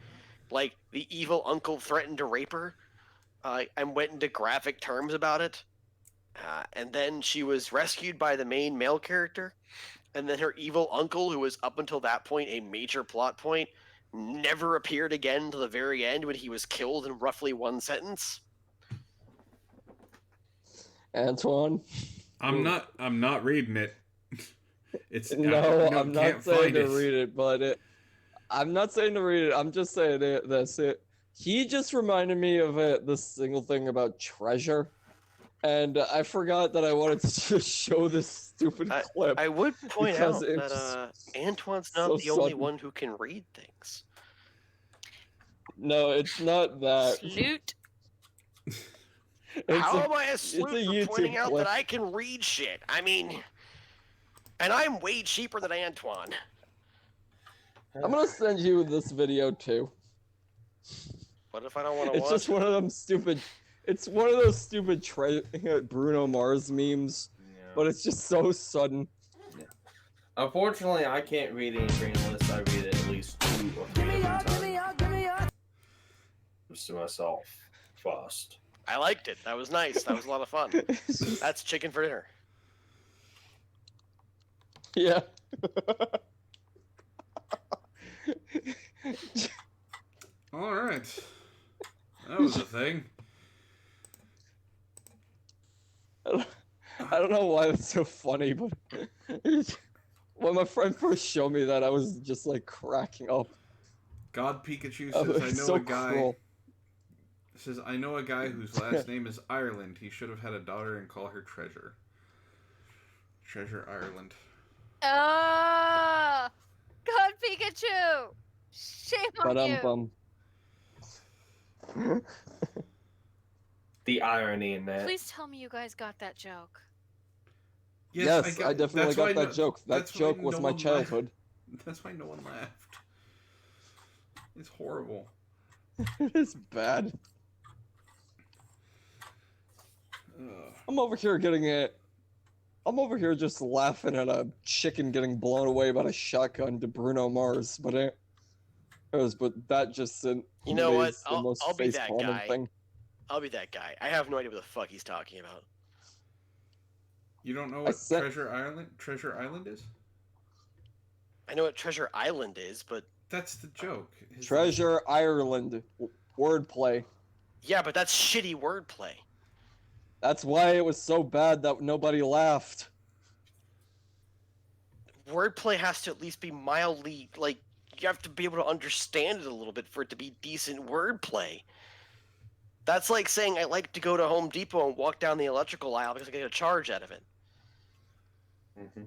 like the evil uncle threatened to rape her, and went into graphic terms about it. And then she was rescued by the main male character, and then her evil uncle, who was up until that point a major plot point, never appeared again until the very end when he was killed in roughly one sentence. Antoine, I'm not reading it. It's no, I I'm not saying to read it, but I'm not saying to read it. I'm just saying that's it. He just reminded me of this single thing about Treasure. And I forgot that I wanted to just show this stupid clip. I would point out it's that Antoine's not so the only sudden. one who can read things. No, it's not that. Salute. How am I a it's sleuth a for YouTube pointing out clip. that I can read shit? I mean, and I'm way cheaper than Antoine. I'm gonna send you this video too. What if I don't want to It's watch? just one of them stupid. It's one of those stupid Bruno Mars memes, but it's just so sudden. Unfortunately, I can't read any green lists. I read it at least 2 or 3 different times. Just to myself first. I liked it. That was nice. That was a lot of fun. That's chicken for dinner. Yeah. All right. That was a thing. I don't know why it's so funny, but when my friend first showed me that, I was just like cracking up. God Pikachu Oh, says, "I it's know so a guy." cruel. Says, "I know a guy whose last name is Ireland. He should have had a daughter and call her Treasure." Treasure Ireland. Ah! God Pikachu! Shame on you! Ba-dum-bum. The irony in that. Please tell me you guys got that joke. Yes, I definitely that's why got that joke. That that's why joke was no my one childhood. laughed. That's why no one laughed. It's horrible. It is bad. Ugh. I'm over here getting it. I'm over here just laughing at a chicken getting blown away by a shotgun to Bruno Mars, but that just You know what? the most I'll be that face-palming guy. thing. I'll be that guy. I have no idea what the fuck he's talking about. You don't know what Treasure Island is? I know what Treasure Island is, but That's the joke. Treasure Ireland wordplay. yeah, but that's shitty wordplay. That's why it was so bad that nobody laughed. Wordplay has to at least be mildly, like, you have to be able to understand it a little bit for it to be decent wordplay. That's like saying I like to go to Home Depot and walk down the electrical aisle because I get a charge out of it. Mm-hmm.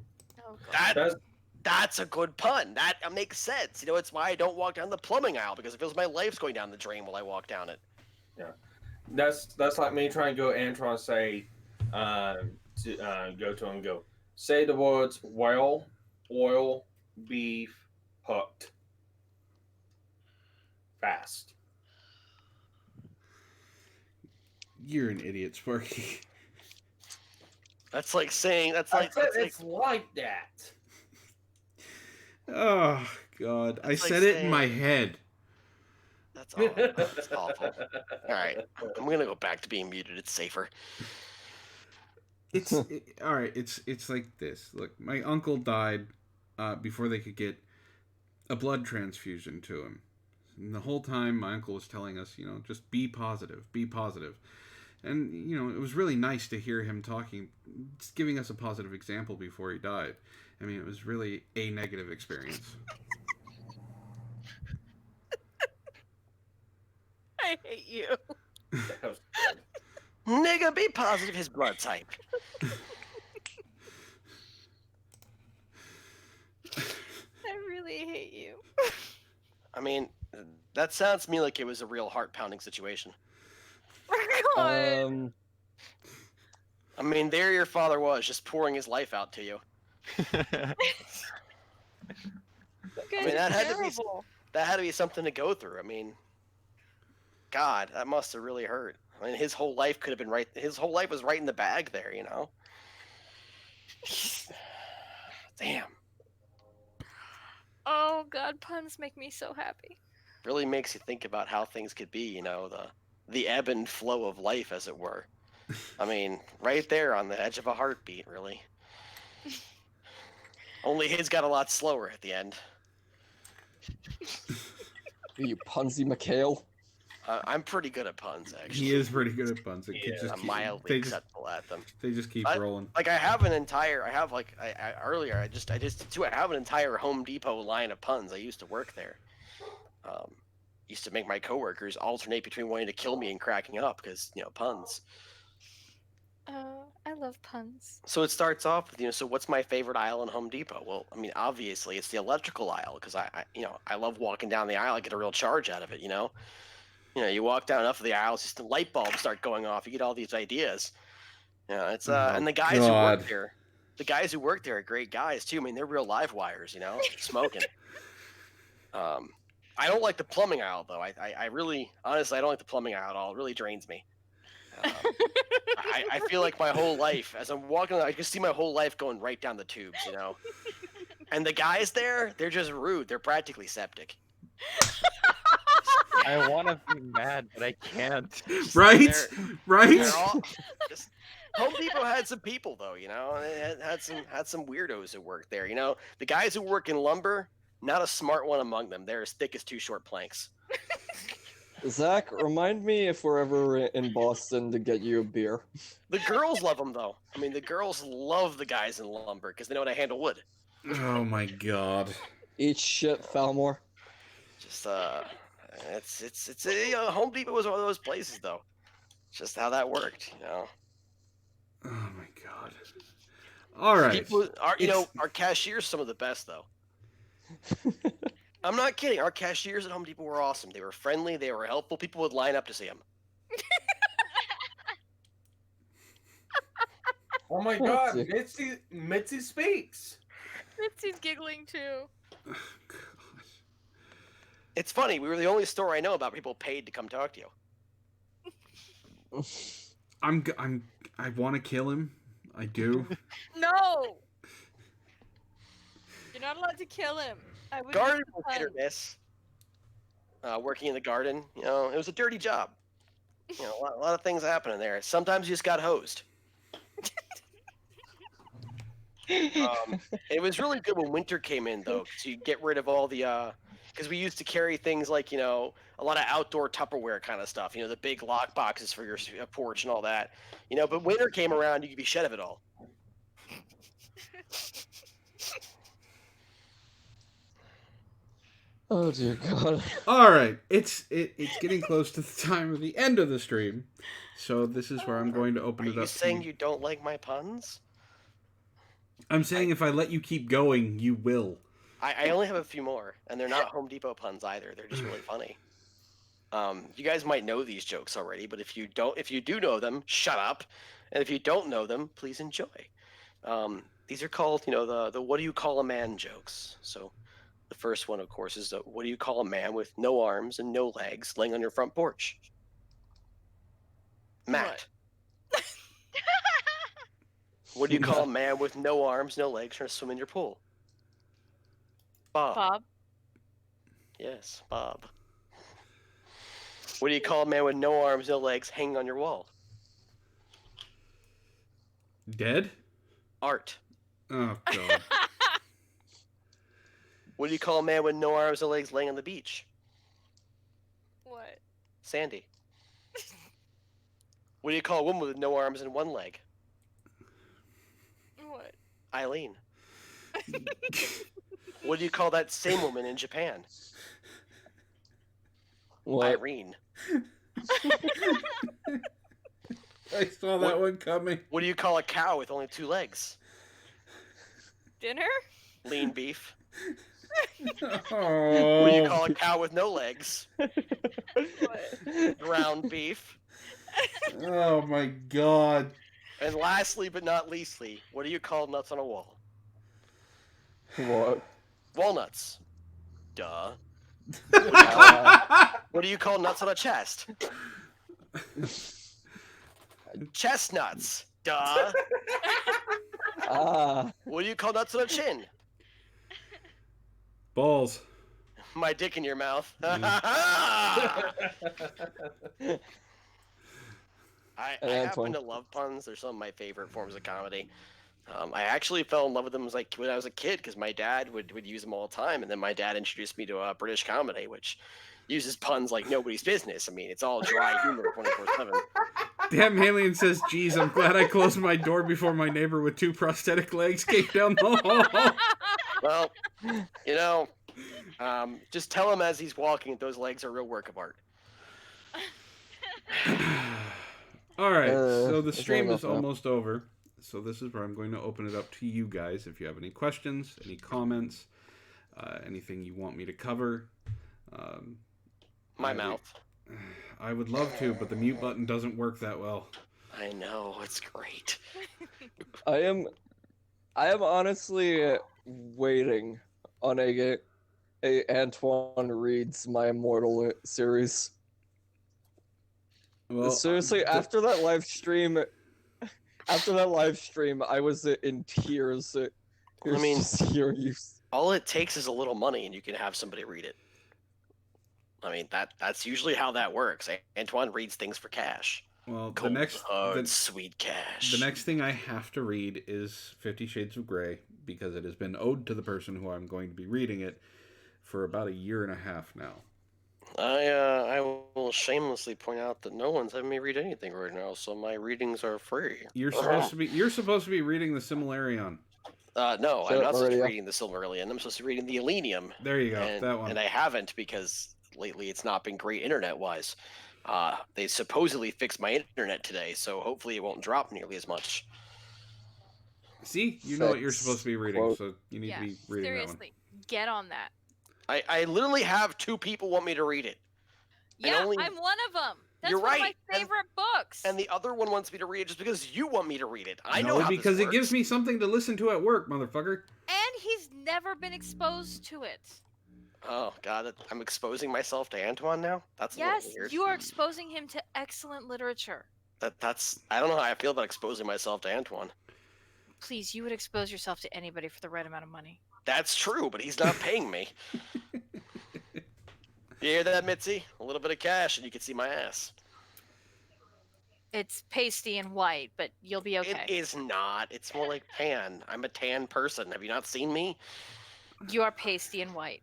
Oh, God. That's a good pun. That makes sense. You know, it's why I don't walk down the plumbing aisle, because it feels my life's going down the drain while I walk down it. Yeah, that's like me trying to go and trying to say, go to him and go say the words well, oil, beef, hooked. Fast. You're an idiot, Sparky. That's like saying It's like that. Oh God! I That's like said it in saying- my head. That's awful. That's awful. All right, I'm gonna go back to being muted. It's safer. All right. It's like this. Look, my uncle died before they could get a blood transfusion to him. And the whole time, my uncle was telling us, just be positive, be positive. And, it was really nice to hear him talking, just giving us a positive example before he died. I mean, it was really a negative experience. I hate you. Nigga, be positive. His blood type. I really hate you. I mean, that sounds to me like it was a real heart-pounding situation. God. I mean, there your father was, just pouring his life out to you. You guys mean, are that had to be- terrible. That had to be something to go through. I mean, God, that must have really hurt. I mean, his whole life could have been right. His whole life was right in the bag there, Damn. Oh God, puns make me so happy. Really makes you think about how things could be, the ebb and flow of life, as it were. I mean, right there on the edge of a heartbeat, really. Only his got a lot slower at the end. You punsy McHale. I'm pretty good at puns, actually. He is pretty good at puns. It Yeah, just I'm mildly acceptable at them. They just keep rolling. Like I have an entire, earlier I have an entire Home Depot line of puns. I used to work there. Used to make my coworkers alternate between wanting to kill me and cracking up because puns. I love puns. So it starts off with so what's my favorite aisle in Home Depot? Well, I mean obviously it's the electrical aisle because I love walking down the aisle. I get a real charge out of it. You walk down enough of the aisles, just the light bulbs start going off. You get all these ideas. It's and the guys who work there, are great guys too. I mean, they're real live wires, smoking. I don't like the plumbing aisle though. I really, honestly, I don't like the plumbing aisle at all. It really drains me. I feel like my whole life, as I'm walking, I can see my whole life going right down the tubes, And the guys there, they're just rude. They're practically septic. I want to be mad, but I can't. Right? They're all, Home Depot had some people though, It had some weirdos who worked there. The guys who work in lumber, not a smart one among them. They're as thick as two short planks. Zach, remind me if we're ever in Boston to get you a beer. The girls love them though. I mean, the girls love the guys in lumber because they know how to handle wood. Oh my God. Eat shit, Falmore. Just it's Home Depot was one of those places though. Just how that worked, Oh my God. All right. People our cashiers some of the best though. I'm not kidding. Our cashiers at Home Depot were awesome. They were friendly. They were helpful. People would line up to see them. Oh my God, Mitzi speaks. Mitzi's giggling too. It's funny. We were the only store I know about people paid to come talk to you. I want to kill him. I do. No. You're not allowed to kill him. I would Garden use was the hit or pun. miss. Working in the garden, it was a dirty job. A lot of things happening there. Sometimes you just got hosed. It was really good when winter came in, though, because you get rid of all the because we used to carry things like, a lot of outdoor Tupperware kind of stuff, the big lock boxes for your porch and all that, but winter came around, you could be shed of it all. Oh dear God. All right, it's getting close to the time of the end of the stream, so this is where I'm going to open Are it you up. saying you don't like my puns? I'm saying if I let you keep going, you will. I only have a few more, and they're not Home Depot puns either. They're just really funny. You guys might know these jokes already, but if you do know them, shut up. And if you don't know them, please enjoy. These are called, the what do you call a man jokes. So the first one, of course, is the what do you call a man with no arms and no legs laying on your front porch? Matt. What do you call a man with no arms, no legs trying to swim in your pool? Bob. Bob. Yes, Bob. What do you call a man with no arms, no legs hanging on your wall? Dead? Art. Oh, God. What do you call a man with no arms, no legs laying on the beach? What? Sandy. What do you call a woman with no arms and one leg? What? Eileen. What do you call that same woman in Japan? What? Irene. I saw that one coming. What do you call a cow with only 2 legs? Dinner? Lean beef. Oh. What do you call a cow with no legs? What? Ground beef. Oh my God. And lastly but not leastly, what do you call nuts on a wall? What? Walnuts. Duh. What do you call nuts on a chest? Chestnuts. Duh. What do you call nuts on a chin? Balls. My dick in your mouth. I happen to love puns. They're some of my favorite forms of comedy. I actually fell in love with them when I was a kid because my dad would use them all the time, and then my dad introduced me to British comedy, which uses puns like nobody's business. I mean, it's all dry humor 24/7. Damn Alien says, geez, I'm glad I closed my door before my neighbor with 2 prosthetic legs came down the hall. Well, just tell him as he's walking that those legs are a real work of art. All right, so the it's stream not is enough now. almost over. So this is where I'm going to open it up to you guys. If you have any questions, any comments, anything you want me to cover. My mouth. I would love to, but the mute button doesn't work that well. I know, it's great. I am honestly waiting on a Antoine Reads My Immortal series. Well, Seriously, after that live stream, I was in tears. I mean, just hearing you. All it takes is a little money, and you can have somebody read it. I mean, that's usually how that works. Antoine reads things for cash. Well, Cold, hard, sweet cash. The next thing I have to read is 50 Shades of Grey, because it has been owed to the person who I'm going to be reading it for about 1.5 years now. I will shamelessly point out that no one's having me read anything right now, so my readings are free. You're supposed to be reading the Silmarillion. No, I'm not supposed to be reading the Silmarillion. I'm supposed to be reading the Elenium. There you go, that one. And I haven't because lately it's not been great internet-wise. They supposedly fixed my internet today, so hopefully it won't drop nearly as much. See, you know what you're supposed to be reading, so you need to be reading seriously, that one. get on that. I literally have 2 people want me to read it. Yeah, I'm one of them. That's You're one right. of my favorite books. And the other one wants me to read it just because you want me to read it. I know how because this it gives works. me something to listen to at work, motherfucker. And he's never been exposed to it. Oh god, I'm exposing myself to Antoine now? That's a Yes, little weird. you are exposing him to excellent literature. That's I don't know how I feel about exposing myself to Antoine. Please, you would expose yourself to anybody for the right amount of money. That's true, but he's not paying me. You hear that, Mitzi? A little bit of cash and you can see my ass. It's pasty and white, but you'll be okay. It is not. It's more like tan. I'm a tan person. Have you not seen me? You are pasty and white.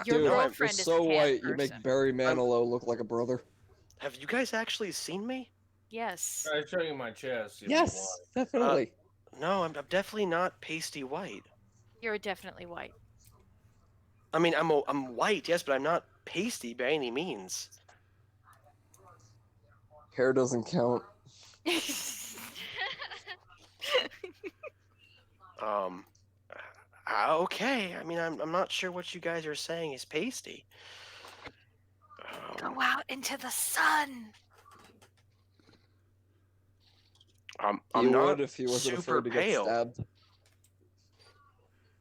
Your Dude, you're girlfriend is so a tan white, you person. make Barry Manilow look like a brother. Have you guys actually seen me? Yes. Try showing you my chest. You'll be Yes, blind. definitely. No, I'm definitely not pasty white. You're definitely white. I mean, I'm white, yes, but I'm not pasty by any means. Hair doesn't count. Okay. I mean, I'm not sure what you guys are saying is pasty. Go out into the sun. I'm He not would if he wasn't super afraid to get pale. stabbed.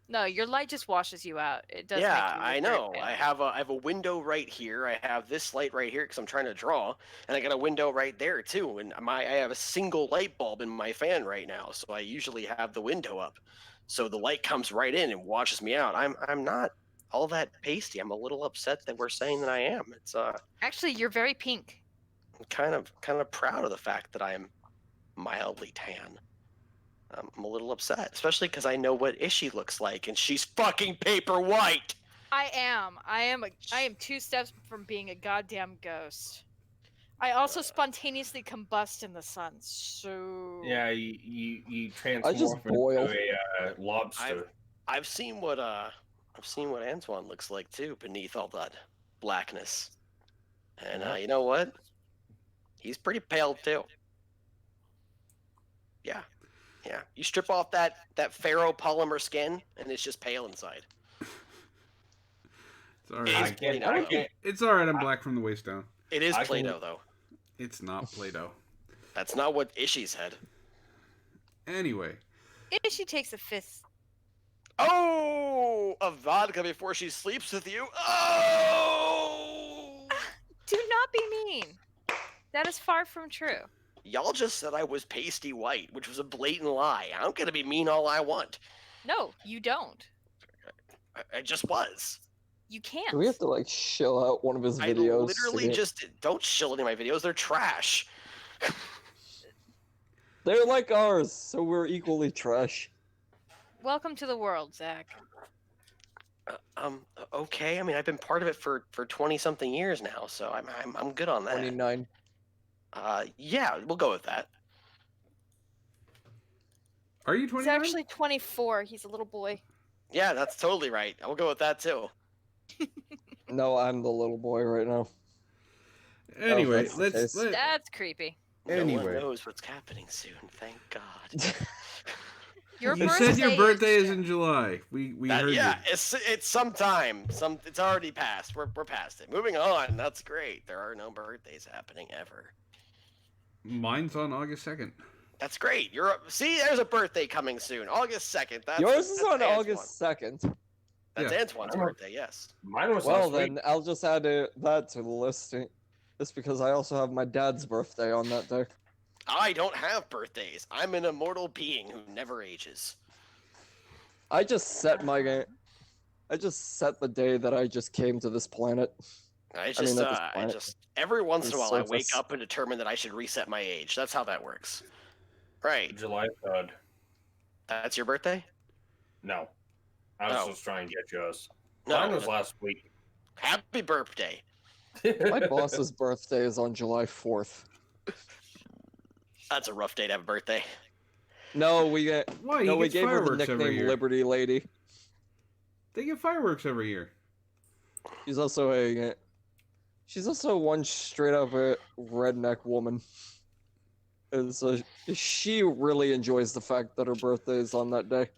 No, your light just washes you out. It does. Yeah, make you look I very know. pale. I have a window right here. I have this light right here because I'm trying to draw, and I got a window right there too. And I have a single light bulb in my fan right now, so I usually have the window up, so the light comes right in and washes me out. I'm not all that pasty. I'm a little upset that we're saying that I am. It's Actually, you're very pink. I'm kind of proud of the fact that I am mildly tan. I'm a little upset, especially because I know what Ishii looks like, and she's fucking paper white. I am 2 steps from being a goddamn ghost. I also spontaneously combust in the sun, so Yeah, you transform I just boil. into a lobster. I've seen what Antoine looks like too, beneath all that blackness. And you know what? He's pretty pale too. Yeah. Yeah. You strip off that ferropolymer skin, and it's just pale inside. It's all It is right. Play-Doh. It's all right. I'm black from the waist down. It is I can- Play-Doh, though. It's not Play-Doh. That's not what Ishii said. if Anyway, she takes a fifth. Oh, a vodka before she sleeps with you. Oh! Do not be mean. That is far from true. Y'all just said I was pasty white, which was a blatant lie. I'm gonna be mean all I want. No, you don't. I just was. You can't. Do we have to like shill out one of his I videos? literally just don't shill any of my videos. They're trash. They're like ours, so we're equally trash. Welcome to the world, Zach. Okay. I mean, I've been part of it for 20-something years now, so I'm good on that. 29. Yeah, we'll go with that. are you He's 29? actually 24. He's a little boy. Yeah, that's totally right. I'll go with that too. No, I'm the little boy right now. Anyway, that's the let's case. That's creepy. No one Anyway. knows what's happening soon. Thank God. Your You birthday said your birthday is June. in July. We heard Yeah, you. it's sometime. It's already passed. We're past it. Moving on. That's great. There are no birthdays happening ever. Mine's on August 2nd. That's great. See, there's a birthday coming soon. August 2nd. Yours is on Antoine. August 2nd. That's Yeah. Antoine's birthday, yes. Mine was Well, last week. then I'll just add that to the list. Just because I also have my dad's birthday on that day. I don't have birthdays. I'm an immortal being who never ages. I just set the day that I just came to this planet. I mean, just, not this planet. every once in a This while, I wake surface. up and determine that I should reset my age. That's how that works. Right. July 3rd. That's your birthday? No. I was Oh. just trying to get yours. No. Mine was last week. Happy birthday. My boss's birthday is on July 4th. That's a rough day to have a birthday. No, we get. Why? No, You we get gave her the fireworks every nickname year. Liberty Lady. They get fireworks every year. She's also one straight up a redneck woman. And so she really enjoys the fact that her birthday is on that day.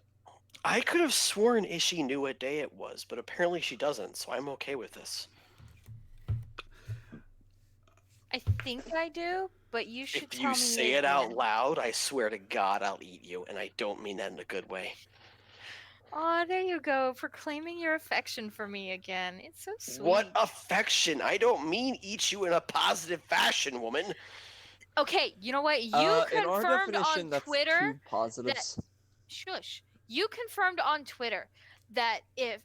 I could have sworn Ishii knew what day it was, but apparently she doesn't, so I'm okay with this. I think I do, but you should If tell you me say it out again. loud, I swear to God I'll eat you, and I don't mean that in a good way. Oh, there you go, proclaiming your affection for me again. It's so sweet. What affection? I don't mean eat you in a positive fashion, woman. Okay, you know what? You In our confirmed definition, on that's Twitter. two positives. Shush. You confirmed on Twitter that it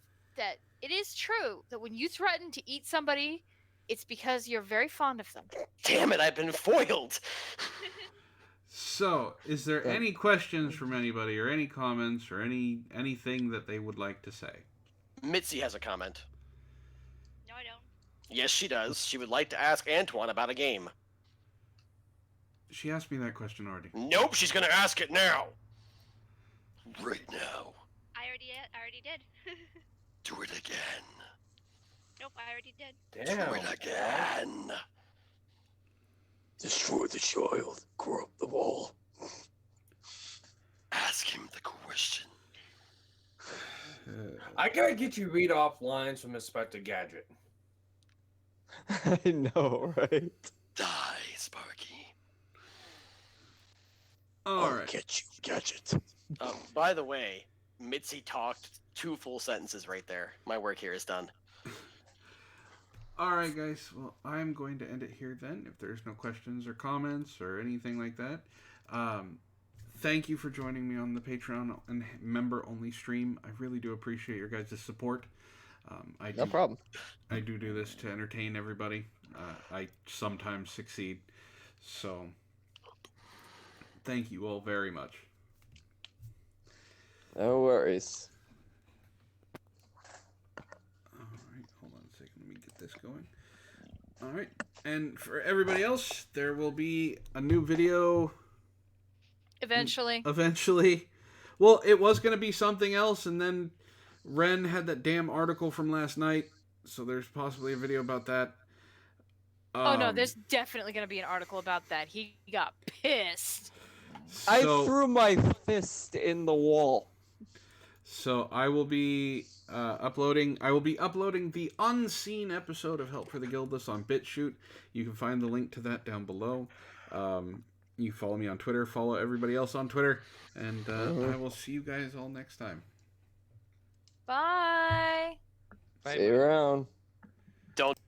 is true that when you threaten to eat somebody, it's because you're very fond of them. Damn it, I've been foiled. So, is there any questions from anybody, or any comments, or anything that they would like to say? Mitzi has a comment. Yes, she does. She would like to ask Antoine about a game. She asked me that question already. Nope, she's gonna ask it now. Right now. I already did. Do it again. Nope, I already did. Damn. Do it again. Destroy the child. Corrupt the ball. Ask him the question. I gotta get you read off lines from Inspector Gadget. I know, right? Die, Sparky. All right. Get you, Gadget. By the way, Mitzi talked 2 full sentences right there. My work here is done. All right, guys. Well, I'm going to end it here then. If there's no questions or comments or anything like that, thank you for joining me on the Patreon and member-only stream. I really do appreciate your guys' support. No problem. I do this to entertain everybody. I sometimes succeed. So, thank you all very much. No worries. All right, hold on a second. Let me get this going. All right, and for everybody else, there will be a new video Eventually. eventually. Well, it was going to be something else, and then Wren had that damn article from last night, so there's possibly a video about that. Oh no, there's definitely going to be an article about that. He got pissed. I So- threw my fist in the wall. So I will be uploading. I will be uploading the unseen episode of Help for the Guildless on BitChute. You can find the link to that down below. You follow me on Twitter. Follow everybody else on Twitter, and I will see you guys all next time. Bye. See you around. Don't